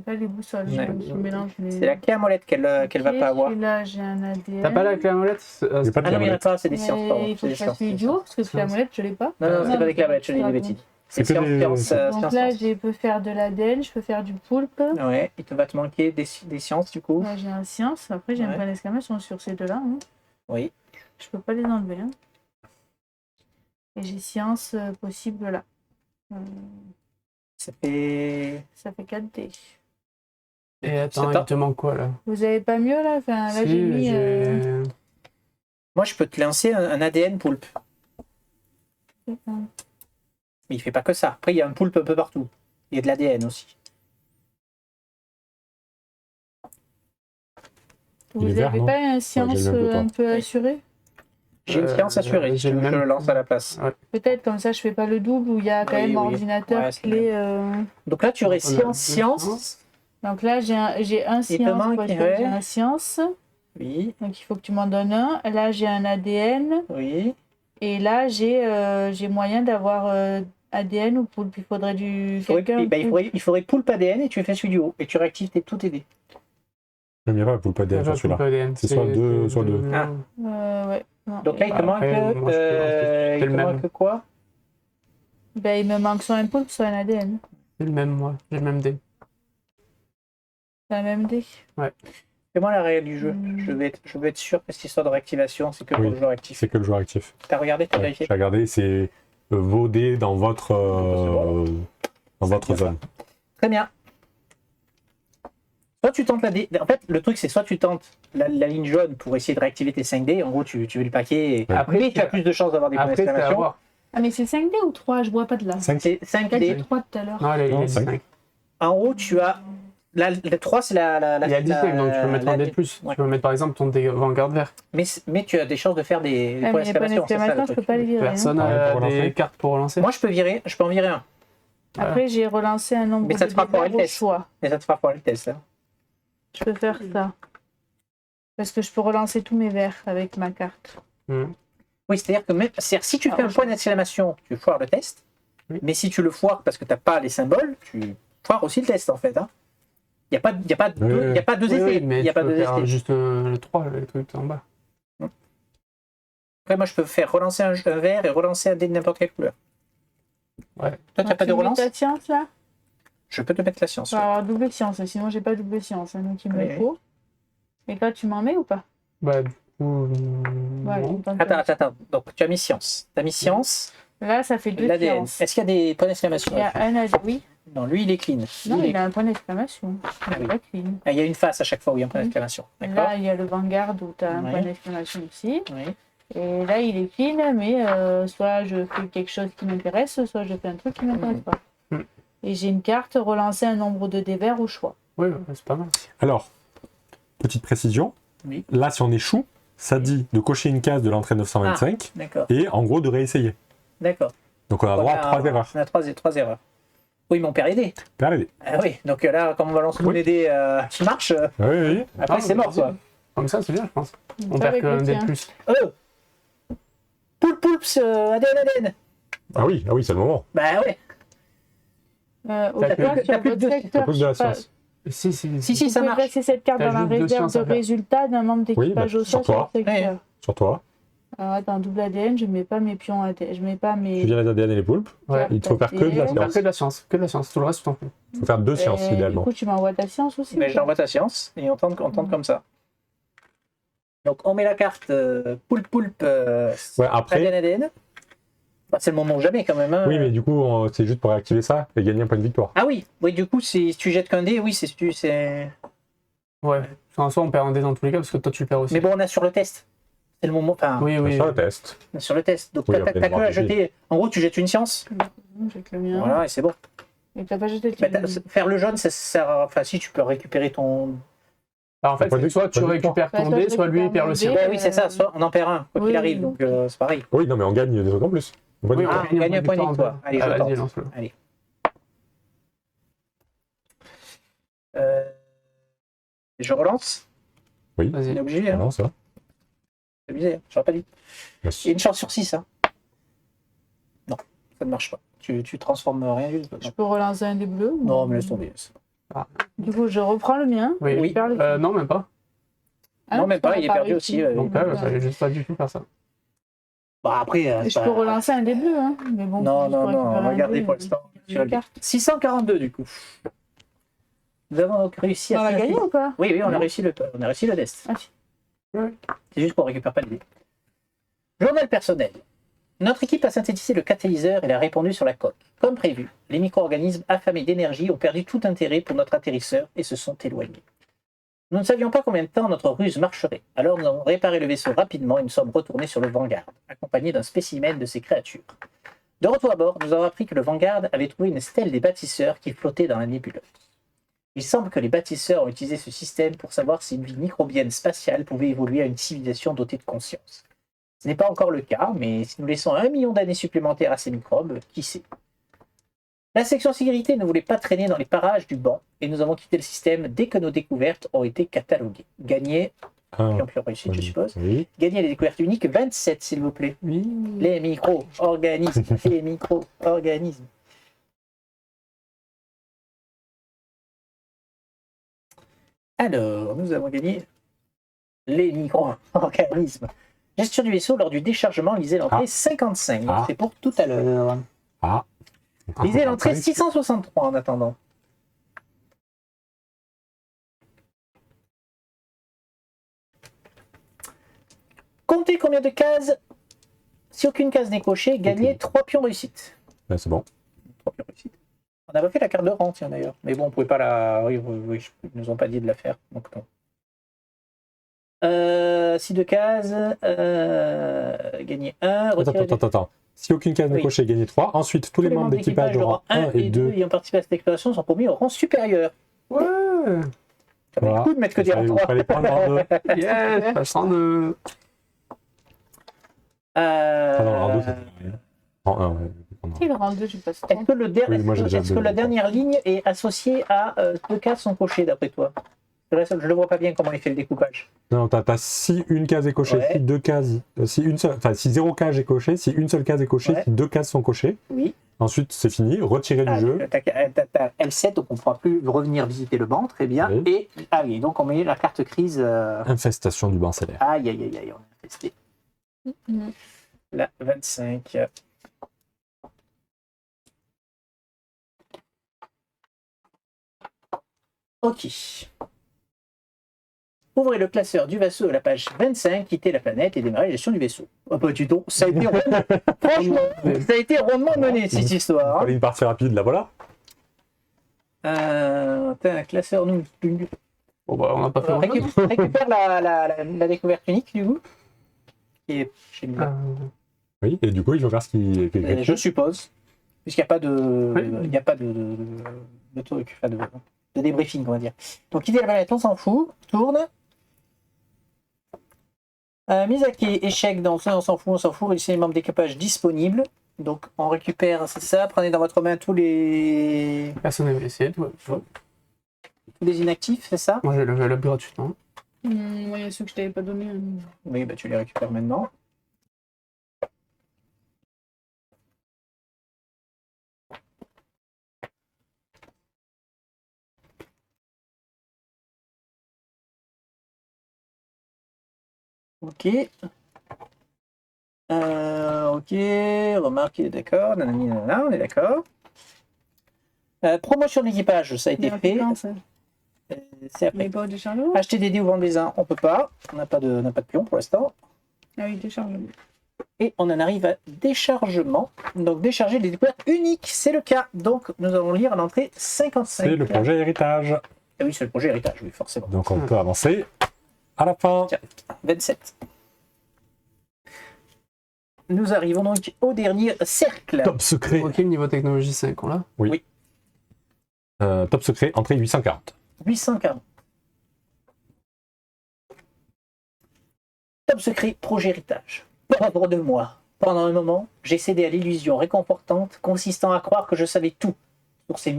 [SPEAKER 3] pas les boussoles. Je mélange les...
[SPEAKER 1] C'est la clé à molette qu'elle va pas avoir.
[SPEAKER 3] Et là, j'ai un ADN.
[SPEAKER 5] T'as pas la clé à molette?
[SPEAKER 1] Ah non, il n'y en a pas, c'est des sciences. Pardon.
[SPEAKER 3] Il faut que je fasse celui du haut, parce que clé à molette, je l'ai pas.
[SPEAKER 1] Non, c'est pas des clés à molette, je l'ai des bêtises. C'est science.
[SPEAKER 3] Donc là, je peux faire de l'ADN, je peux faire du poulpe.
[SPEAKER 1] Ouais, il va te manquer des sciences, du coup.
[SPEAKER 3] Là, j'ai un science. Après, j'ai un point d'exclamation sur ces deux-là. Hein.
[SPEAKER 1] Oui.
[SPEAKER 3] Je peux pas les enlever. Hein. Et j'ai science possible là.
[SPEAKER 1] Ça fait
[SPEAKER 3] 4D.
[SPEAKER 5] Et attends, il te manque quoi là?
[SPEAKER 3] Vous avez pas mieux là? Enfin, là, j'ai mis.
[SPEAKER 1] Moi, je peux te lancer un ADN poulpe. Mais il fait pas que ça. Après, il y a un poulpe un peu partout. Il y a de l'ADN aussi.
[SPEAKER 3] Vous n'avez pas un science un peu assuré?
[SPEAKER 1] J'ai une science assurée, je le lance à la place.
[SPEAKER 5] Ouais.
[SPEAKER 3] Peut-être comme ça je fais pas le double où il y a quand même ordinateur, clé.
[SPEAKER 1] Donc là tu aurais science.
[SPEAKER 3] Donc là j'ai un science, j'ai un science.
[SPEAKER 1] Oui.
[SPEAKER 3] Donc il faut que tu m'en donnes un. Là j'ai un ADN.
[SPEAKER 1] Oui.
[SPEAKER 3] Et là j'ai moyen d'avoir ADN ou poulpe. Il faudrait du
[SPEAKER 1] il faudrait poulpe ADN et tu fais celui du haut et tu réactives tous tes dés.
[SPEAKER 2] Il n'y a pas poulpe ADN sur celui-là. C'est soit 2, soit 2.
[SPEAKER 3] Ouais. Non.
[SPEAKER 1] Donc là, il te manque quoi?
[SPEAKER 3] Ben, il me manque soit un poulpe, soit un ADN.
[SPEAKER 5] C'est le même, moi. J'ai le même dé.
[SPEAKER 3] C'est la même dé?
[SPEAKER 5] Ouais.
[SPEAKER 1] Fais-moi la règle du jeu. Je veux être sûr que cette histoire de réactivation, c'est que pour le joueur actif.
[SPEAKER 2] C'est que le joueur actif.
[SPEAKER 1] T'as regardé, t'as vérifié?
[SPEAKER 2] J'ai regardé, c'est vos dés dans votre zone.
[SPEAKER 1] Très bien. Soit tu tentes la dé. En fait, le truc, c'est soit tu tentes la ligne jaune pour essayer de réactiver tes 5D. En gros, tu veux le paquet. Et... Après, tu as plus de chances d'avoir des points d'exclamation.
[SPEAKER 3] Ah, mais c'est 5D ou 3? Je vois pas de là.
[SPEAKER 1] C'est 5D.
[SPEAKER 3] 3 tout à l'heure.
[SPEAKER 5] Non, il y a 5.
[SPEAKER 1] En haut, tu as. La 3, c'est la.
[SPEAKER 5] Il y a 10 dés, donc tu peux mettre un dé de plus. Ouais. Tu peux mettre par exemple ton dé Vanguard vert.
[SPEAKER 1] Mais tu as des chances de faire des points d'exclamation.
[SPEAKER 3] Je peux pas les virer.
[SPEAKER 5] Personne n'a des cartes pour relancer.
[SPEAKER 1] Moi, je peux en virer un.
[SPEAKER 3] Après, j'ai relancé un nombre de dés au choix.
[SPEAKER 1] Mais ça te fera pour le test.
[SPEAKER 3] Je peux faire ça. Parce que je peux relancer tous mes verts avec ma carte.
[SPEAKER 1] Oui, c'est-à-dire que si tu fais un point d'exclamation, tu foires le test. Oui. Mais si tu le foires parce que tu n'as pas les symboles, tu foires aussi le test en fait. Il n'y a pas deux essais.
[SPEAKER 5] Mais tu peux faire juste le 3, le truc en bas.
[SPEAKER 1] Après, moi, je peux faire relancer un vert et relancer un dé de n'importe quelle couleur.
[SPEAKER 5] Ouais.
[SPEAKER 1] Toi, tu n'as pas de relance?
[SPEAKER 3] Ta science, là?
[SPEAKER 1] Je peux te mettre la science.
[SPEAKER 3] Je vais avoir double science, sinon j'ai pas double science, donc il me faut. Et toi, tu m'en mets ou pas?
[SPEAKER 5] Bah, du coup.
[SPEAKER 1] Attends. Donc, tu as mis science. Tu as mis science.
[SPEAKER 3] Là, ça fait 2 sciences.
[SPEAKER 1] Est-ce qu'il y a des points d'exclamation?
[SPEAKER 3] Il y a un ADN, oui.
[SPEAKER 1] Non, lui, il est clean.
[SPEAKER 3] Non, il a un point d'exclamation. Il est pas clean.
[SPEAKER 1] Il y a une face à chaque fois où il y a un point d'exclamation.
[SPEAKER 3] Là, il y a le Vanguard où tu as un point d'exclamation aussi. Et là, il est clean, mais soit je fais quelque chose qui m'intéresse, soit je fais un truc qui ne m'intéresse pas. Et j'ai une carte, relancer un nombre de dés verts au choix.
[SPEAKER 5] Oui, c'est pas mal.
[SPEAKER 2] Alors, petite précision. Oui. Là, si on échoue, ça dit de cocher une case de l'entrée 925 et en gros de réessayer.
[SPEAKER 1] D'accord.
[SPEAKER 2] Donc on a droit à 3 erreurs.
[SPEAKER 1] On a 3 erreurs. Oui, mais on perd les dés. Ah oui, donc là, quand on balance tous les dés qui marchent, après c'est mort, quoi.
[SPEAKER 5] Comme ça, c'est bien, je pense. On perd qu'un dé de plus.
[SPEAKER 1] Poulpe, ADN.
[SPEAKER 2] Ah oui, c'est le moment.
[SPEAKER 1] Bah ouais.
[SPEAKER 3] T'as plus
[SPEAKER 2] de la science.
[SPEAKER 5] Si,
[SPEAKER 3] ça marche. Placer cette carte dans la réserve de résultats d'un membre d'équipage au sol
[SPEAKER 2] sur toi.
[SPEAKER 3] Alors attends, double ADN, je mets pas mes pions ADN, je mets pas mes...
[SPEAKER 2] Tu viens les ADN et les poulpes.
[SPEAKER 5] Ouais.
[SPEAKER 2] Il te faut faire que de la
[SPEAKER 3] ADN.
[SPEAKER 2] science.
[SPEAKER 5] Que de la science, que de la science. Tout le reste, tu t'en fous.
[SPEAKER 2] Il faut faire 2 sciences,
[SPEAKER 3] Du
[SPEAKER 2] idéalement.
[SPEAKER 3] coup, tu m'envoies ta science aussi
[SPEAKER 1] Mais
[SPEAKER 3] ou pas
[SPEAKER 1] j'envoie ta science et on tente comme ça. Donc on met la carte poulpe
[SPEAKER 2] Ouais, après...
[SPEAKER 1] ADN. Bah, c'est le moment ou jamais quand même. Hein.
[SPEAKER 2] Oui, mais du coup, c'est juste pour réactiver ça et gagner un point de victoire.
[SPEAKER 1] Ah oui, du coup, si tu jettes qu'un dé, oui, c'est...
[SPEAKER 5] Ouais. En soi, on perd un dé dans tous les cas parce que toi, tu le perds aussi.
[SPEAKER 1] Mais bon, on a sur le test. C'est le moment... Enfin,
[SPEAKER 5] Oui.
[SPEAKER 2] Sur le test.
[SPEAKER 1] on a sur le test. Donc
[SPEAKER 2] Oui,
[SPEAKER 1] t'as
[SPEAKER 2] après,
[SPEAKER 1] que à
[SPEAKER 2] voir
[SPEAKER 1] jeter... En gros, tu jettes une science.
[SPEAKER 3] J'ai que le mien.
[SPEAKER 1] Voilà, et c'est bon.
[SPEAKER 3] Et t'as pas jeté
[SPEAKER 1] Bah,
[SPEAKER 3] le
[SPEAKER 1] faire le jaune, ça sert à... Enfin, si, tu peux récupérer ton...
[SPEAKER 5] Alors en fait,
[SPEAKER 2] Point de
[SPEAKER 5] c'est soit tu
[SPEAKER 2] victoire.
[SPEAKER 5] récupères ton
[SPEAKER 3] Soit
[SPEAKER 5] dé,
[SPEAKER 3] je
[SPEAKER 5] soit lui, il
[SPEAKER 3] récupère
[SPEAKER 5] perd
[SPEAKER 3] mon
[SPEAKER 5] le
[SPEAKER 3] dé.
[SPEAKER 5] sien.
[SPEAKER 1] Ouais, oui, c'est ça. Soit on en perd un, quoi qu'il
[SPEAKER 3] Oui,
[SPEAKER 1] arrive. Donc c'est pareil.
[SPEAKER 2] Oui, non, mais on gagne des trucs en plus. Un point de
[SPEAKER 5] Oui,
[SPEAKER 2] victoire.
[SPEAKER 1] on gagne un point de victoire. Allez, je
[SPEAKER 5] vas-y,
[SPEAKER 1] tente.
[SPEAKER 5] lance-le.
[SPEAKER 1] Allez. Je relance.
[SPEAKER 2] Oui.
[SPEAKER 1] On est
[SPEAKER 5] Vas-y.
[SPEAKER 1] obligé,
[SPEAKER 2] Ah
[SPEAKER 1] hein.
[SPEAKER 2] non, ça.
[SPEAKER 1] C'est abusé, hein. J'aurais pas dit. Il y a
[SPEAKER 2] Merci.
[SPEAKER 1] une chance sur 6, hein. Non, ça ne marche pas. Tu transformes rien du tout.
[SPEAKER 3] Je peux relancer un des bleus
[SPEAKER 1] Non, mais laisse tomber.
[SPEAKER 3] Du coup, je reprends le mien.
[SPEAKER 5] Oui.
[SPEAKER 3] Je perds le tien.
[SPEAKER 5] Non, même pas.
[SPEAKER 3] Ah
[SPEAKER 1] non, même
[SPEAKER 3] parce
[SPEAKER 1] pas,
[SPEAKER 3] qu'on
[SPEAKER 1] il est
[SPEAKER 3] a
[SPEAKER 1] perdu
[SPEAKER 3] réussi.
[SPEAKER 1] aussi.
[SPEAKER 5] Donc là, ça allait juste pas du tout faire ça.
[SPEAKER 1] Bah après,
[SPEAKER 3] Et je peux relancer un des bleus, hein. Mais bon,
[SPEAKER 1] Non,
[SPEAKER 3] juste pour
[SPEAKER 1] on
[SPEAKER 3] récupérer
[SPEAKER 1] va
[SPEAKER 3] un
[SPEAKER 1] garder
[SPEAKER 3] dé,
[SPEAKER 1] pour l'instant.
[SPEAKER 3] j'ai une carte.
[SPEAKER 1] 642 du coup. Nous avons donc réussi
[SPEAKER 3] On
[SPEAKER 1] à
[SPEAKER 3] l'a gagné ou pas?
[SPEAKER 1] Oui, on a
[SPEAKER 5] Non.
[SPEAKER 1] réussi le test.
[SPEAKER 3] Ah,
[SPEAKER 1] C'est juste qu'on récupère pas les dés. Journal personnel. Notre équipe a synthétisé le catalyseur et l'a répandu sur la coque. Comme prévu, les micro-organismes affamés d'énergie ont perdu tout intérêt pour notre atterrisseur et se sont éloignés. Nous ne savions pas combien de temps notre ruse marcherait, alors nous avons réparé le vaisseau rapidement et nous sommes retournés sur le Vanguard, accompagnés d'un spécimen de ces créatures. De retour à bord, nous avons appris que le Vanguard avait trouvé une stèle des bâtisseurs qui flottait dans la nébuleuse. Il semble que les bâtisseurs ont utilisé ce système pour savoir si une vie microbienne spatiale pouvait évoluer à une civilisation dotée de conscience. Ce n'est pas encore le cas, mais si nous laissons 1 million d'années supplémentaires à ces microbes, qui sait. La section sécurité ne voulait pas traîner dans les parages du banc, et nous avons quitté le système dès que nos découvertes ont été cataloguées. Gagner,
[SPEAKER 2] Ah,
[SPEAKER 1] qui ont pu réussir, je suppose.
[SPEAKER 2] oui.
[SPEAKER 1] Gagner les découvertes uniques, 27 s'il vous plaît.
[SPEAKER 5] Oui.
[SPEAKER 1] Les micro-organismes, les micro-organismes. Alors, nous avons gagné les micro-organismes. Gestion du vaisseau lors du déchargement, lisez l'entrée 55. Donc c'est pour tout à l'heure.
[SPEAKER 2] Ah.
[SPEAKER 1] Lisez l'entrée 663 en attendant. Comptez combien de cases. Si aucune case n'est cochée, gagnez 3 pions réussite.
[SPEAKER 2] Là, c'est bon.
[SPEAKER 1] 3 pions réussite. On n'a pas fait la carte de rang, tiens d'ailleurs. Mais bon, on pouvait pas la. Oui, ils nous ont pas dit de la faire. Donc non. Si 2 cases, gagner 1.
[SPEAKER 2] Attends. Si aucune case n'est cochée, gagnez 3. Ensuite, tous les membres d'équipage de rang 1 et 2
[SPEAKER 1] ayant participé à cette exploration sont promis au rang supérieur.
[SPEAKER 5] Ouais.
[SPEAKER 1] Ça va le coup de mettre que des rangs 3.
[SPEAKER 2] fallait prendre en 2.
[SPEAKER 5] Yes, passant de...
[SPEAKER 2] Ah non, en 2, c'est rien. En 1, ouais.
[SPEAKER 3] Qui le rang 2, je passe
[SPEAKER 1] Est-ce que, est-ce que la dernière ligne est associée à 2 cases sont cochées d'après toi? Je ne le vois pas bien comment il fait le découpage.
[SPEAKER 2] Non, t'as si une case est cochée,
[SPEAKER 1] Ouais.
[SPEAKER 2] si 2 cases, si 0 case est cochée, si une seule case est cochée,
[SPEAKER 1] Ouais.
[SPEAKER 2] si 2 cases sont cochées.
[SPEAKER 1] Oui.
[SPEAKER 2] Ensuite, c'est fini, retiré du jeu.
[SPEAKER 1] T'as L7, donc on ne pourra plus revenir visiter le banc, très bien.
[SPEAKER 2] Oui.
[SPEAKER 1] Et oui, donc on met la carte crise.
[SPEAKER 2] Infestation du banc stellaire.
[SPEAKER 1] Aïe, on a testé.
[SPEAKER 3] Mhm.
[SPEAKER 1] La 25. Ok. Ouvrez le classeur du vaisseau à la page 25, quittez la planète et démarrez la gestion du vaisson. Oh bah dis donc, ça a été franchement, ça a été rondement mené cette histoire. Hein.
[SPEAKER 2] Fallait une partie rapide, là voilà.
[SPEAKER 1] T'as un classeur nous.
[SPEAKER 5] Bon bah on n'a pas fait grand-chose.
[SPEAKER 1] Récupère la découverte unique du coup. Qui est chez nous.
[SPEAKER 2] Oui, et du coup, il faut faire ce qu'il est écrit.
[SPEAKER 1] Je suppose. Puisqu'il n'y a pas de.
[SPEAKER 5] Oui.
[SPEAKER 1] Il n'y a pas de truc, enfin de débriefing, on va dire. Donc quitter la planète, on s'en fout. Tourne. Misaki, échec, dans ça on s'en fout. Ici les membres d'équipage disponibles. Donc on récupère, c'est ça. Prenez dans votre main tous les
[SPEAKER 5] Personne n'a essayé, tout.
[SPEAKER 1] inactifs, c'est ça?
[SPEAKER 5] Moi j'ai levé la gratuitement.
[SPEAKER 3] Moi, il y a ceux que je t'avais pas donné.
[SPEAKER 1] Oui, bah tu les récupères maintenant. Ok. Ok, remarque, il est d'accord. Nanani, nanana, on est d'accord. Promotion de l'équipage, ça a été fait. C'est après.
[SPEAKER 3] pas au déchargement.
[SPEAKER 1] Acheter des dés ou vendre des uns, on peut pas. On n'a pas de pion pour l'instant.
[SPEAKER 3] Ah oui, déchargement.
[SPEAKER 1] Et on en arrive à déchargement. Donc décharger des découvertes uniques, c'est le cas. Donc nous allons lire à l'entrée 55.
[SPEAKER 2] C'est le projet héritage.
[SPEAKER 1] Ah oui, c'est le projet héritage, oui, forcément.
[SPEAKER 2] Donc on peut avancer à la fin.
[SPEAKER 1] Tiens, 27. Nous arrivons donc au dernier cercle.
[SPEAKER 2] Top secret.
[SPEAKER 5] Ok, le niveau technologie 5, on l'a.
[SPEAKER 2] Oui. Top secret, entrée 840.
[SPEAKER 1] 840. Top secret, projet héritage. Pauvre de moi. Pendant un moment, j'ai cédé à l'illusion réconfortante consistant à croire que je savais tout sur ces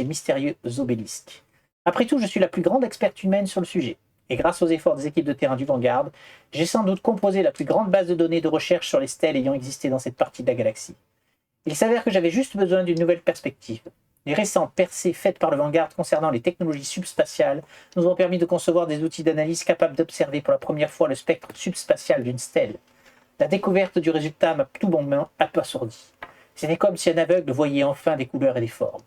[SPEAKER 1] mystérieux obélisques. Après tout, je suis la plus grande experte humaine sur le sujet. Et grâce aux efforts des équipes de terrain du Vanguard, j'ai sans doute composé la plus grande base de données de recherche sur les stèles ayant existé dans cette partie de la galaxie. Il s'avère que j'avais juste besoin d'une nouvelle perspective. Les récentes percées faites par le Vanguard concernant les technologies subspatiales nous ont permis de concevoir des outils d'analyse capables d'observer pour la première fois le spectre subspatial d'une stèle. La découverte du résultat m'a tout bonnement abasourdi. C'était comme si un aveugle voyait enfin des couleurs et des formes.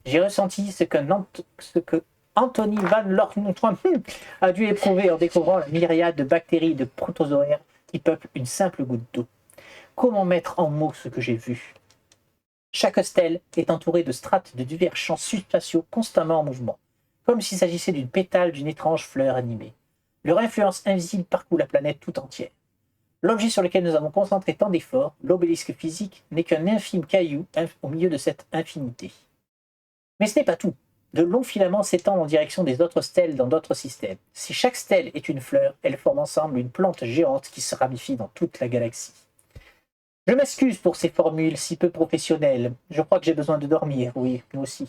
[SPEAKER 1] J'ai ressenti ce que Anthony Van Lorntrum a dû éprouver en découvrant la myriade de bactéries et de protozoaires qui peuplent une simple goutte d'eau. Comment mettre en mots ce que j'ai vu ? Chaque stèle est entourée de strates de divers champs subspatiaux constamment en mouvement, comme s'il s'agissait d'une pétale d'une étrange fleur animée. Leur influence invisible parcourt la planète tout entière. L'objet sur lequel nous avons concentré tant d'efforts, l'obélisque physique, n'est qu'un infime caillou au milieu de cette infinité. Mais ce n'est pas tout. De longs filaments s'étendent en direction des autres stèles dans d'autres systèmes. Si chaque stèle est une fleur, elles forment ensemble une plante géante qui se ramifie dans toute la galaxie. Je m'excuse pour ces formules si peu professionnelles. Je crois que j'ai besoin de dormir, oui, nous aussi.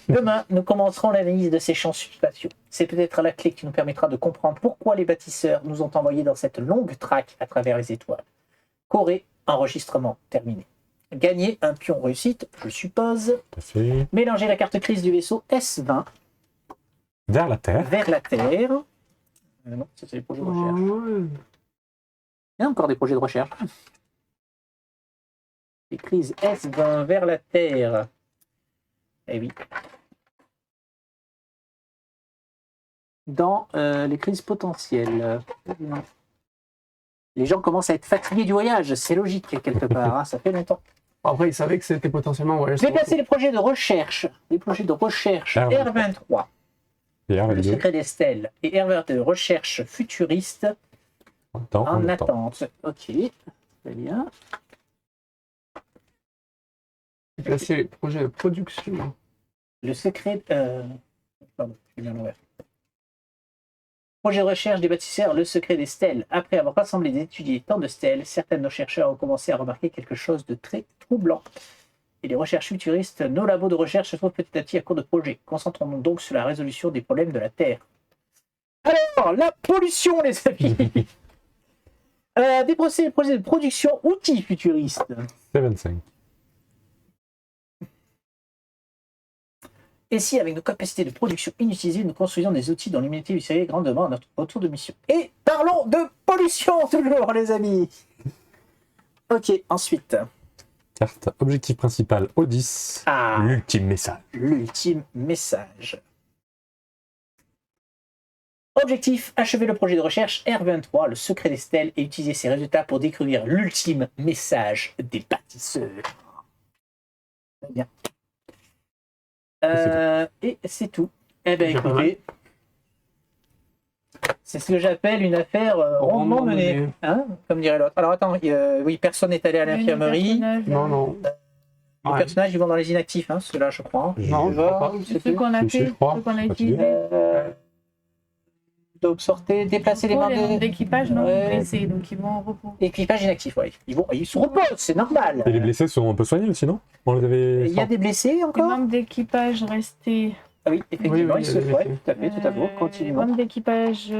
[SPEAKER 1] Demain, nous commencerons l'analyse de ces champs subspatiaux. C'est peut-être la clé qui nous permettra de comprendre pourquoi les bâtisseurs nous ont envoyés dans cette longue traque à travers les étoiles. Corée, enregistrement terminé. Gagner un pion réussite, je suppose. Mélanger la carte crise du vaisseau S20
[SPEAKER 2] vers la Terre.
[SPEAKER 1] Vers la Terre. Non, ça c'est les projets de recherche. Il y a encore des projets de recherche. Les crises S20 vers la Terre. Eh oui. Dans les crises potentielles. Les gens commencent à être fatigués du voyage, c'est logique quelque part, hein, ça fait longtemps.
[SPEAKER 5] Après, ils savaient que c'était potentiellement un voyage.
[SPEAKER 1] Déplacer les projets de recherche. Les projets de recherche R23. Le secret des stèles. Et R22 recherche futuriste en attente. Ok, très bien.
[SPEAKER 5] Déplacer les projets de production.
[SPEAKER 1] Le secret... Pardon, je viens l'envers. Projet de recherche des bâtisseurs, le secret des stèles. Après avoir rassemblé et étudié tant de stèles, certains de nos chercheurs ont commencé à remarquer quelque chose de très troublant. Et les recherches futuristes, nos labos de recherche se trouvent petit à petit à court de projets. Concentrons-nous donc sur la résolution des problèmes de la Terre. Alors, la pollution, les amis. Des projets de production, outils futuristes.
[SPEAKER 2] C'est 25.
[SPEAKER 1] Et si, avec nos capacités de production inutilisées, nous construisons des outils dont l'humanité utiliserait grandement à notre retour de mission. Et parlons de pollution, toujours, les amis. Ok, ensuite.
[SPEAKER 2] Carte objectif principal O10. L'ultime message.
[SPEAKER 1] L'ultime message. Objectif, achever le projet de recherche R23, le secret des stèles, et utiliser ses résultats pour découvrir l'ultime message des bâtisseurs. Très bien. Et c'est tout. Eh bien, écoutez, c'est ce que j'appelle une affaire rondement menée. Hein, comme dirait l'autre. Alors attends, oui, personne n'est allé à l'infirmerie.
[SPEAKER 5] Non.
[SPEAKER 1] Les personnages, ils vont dans les inactifs, hein, ceux-là, je crois.
[SPEAKER 5] Non, je vois pas.
[SPEAKER 3] C'est ceux qu'on a fait, ceux qu'on a utilisés.
[SPEAKER 1] Donc sortez, déplacez les membres
[SPEAKER 3] d'équipage non blessés, donc ils vont en repos.
[SPEAKER 1] Équipage inactif, oui. Ils sont repos, c'est normal.
[SPEAKER 2] Et les blessés sont un peu soignés aussi, non? On les avait...
[SPEAKER 1] Il y a des blessés encore?
[SPEAKER 3] Les membres d'équipage restés.
[SPEAKER 1] Ah oui, effectivement, ils se font. Tout à fait, continuons.
[SPEAKER 3] Les membres d'équipage.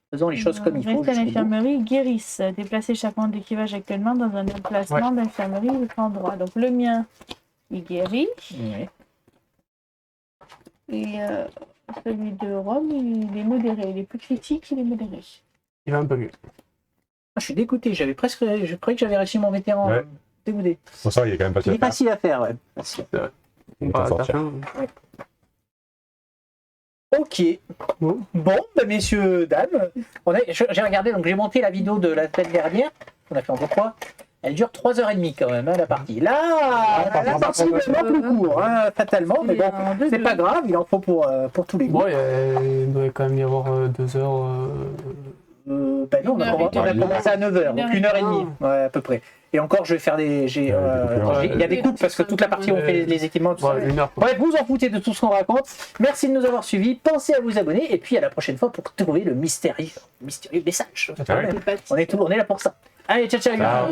[SPEAKER 1] Faisons les choses comme il faut.
[SPEAKER 3] Restent à l'infirmerie, guérissent. Déplacer chaque membre d'équipage actuellement dans un emplacement d'infirmerie ou endroit. Donc le mien, il guérit.
[SPEAKER 1] Oui.
[SPEAKER 3] Et celui de Rome, il est modéré. Il est plus critique, il est modéré.
[SPEAKER 5] Il va un peu mieux.
[SPEAKER 1] je suis dégoûté, je croyais que j'avais réussi mon vétéran.
[SPEAKER 2] Ouais.
[SPEAKER 1] Dégoûté.
[SPEAKER 2] Bon, ça, il est quand même
[SPEAKER 1] Il est facile à faire, ouais. Facile.
[SPEAKER 5] On
[SPEAKER 2] va
[SPEAKER 5] va
[SPEAKER 2] sortir.
[SPEAKER 5] faire.
[SPEAKER 1] Ok. Bon, bah, messieurs, dames, j'ai regardé, donc j'ai monté la vidéo de la semaine dernière. On a fait en pourquoi. Elle dure 3h30 quand même, hein, la partie. Là, sensiblement plus court, hein, fatalement, mais bon, c'est pas grave, il en faut pour tous les goûts.
[SPEAKER 5] Bon, il doit quand même y avoir 2 heures.
[SPEAKER 1] Ben non, on a commencé à 9h, donc 1h30, ouais, à peu près. Et encore, je vais faire des. Il y a des coupes parce que toute la partie où on fait les équipements, tout ça. Bref, vous en foutez de tout ce qu'on raconte. Merci de nous avoir suivis. Pensez à vous abonner et puis à la prochaine fois pour trouver le mystérieux message. On est là pour ça. Allez, ciao, ciao.
[SPEAKER 2] Ciao.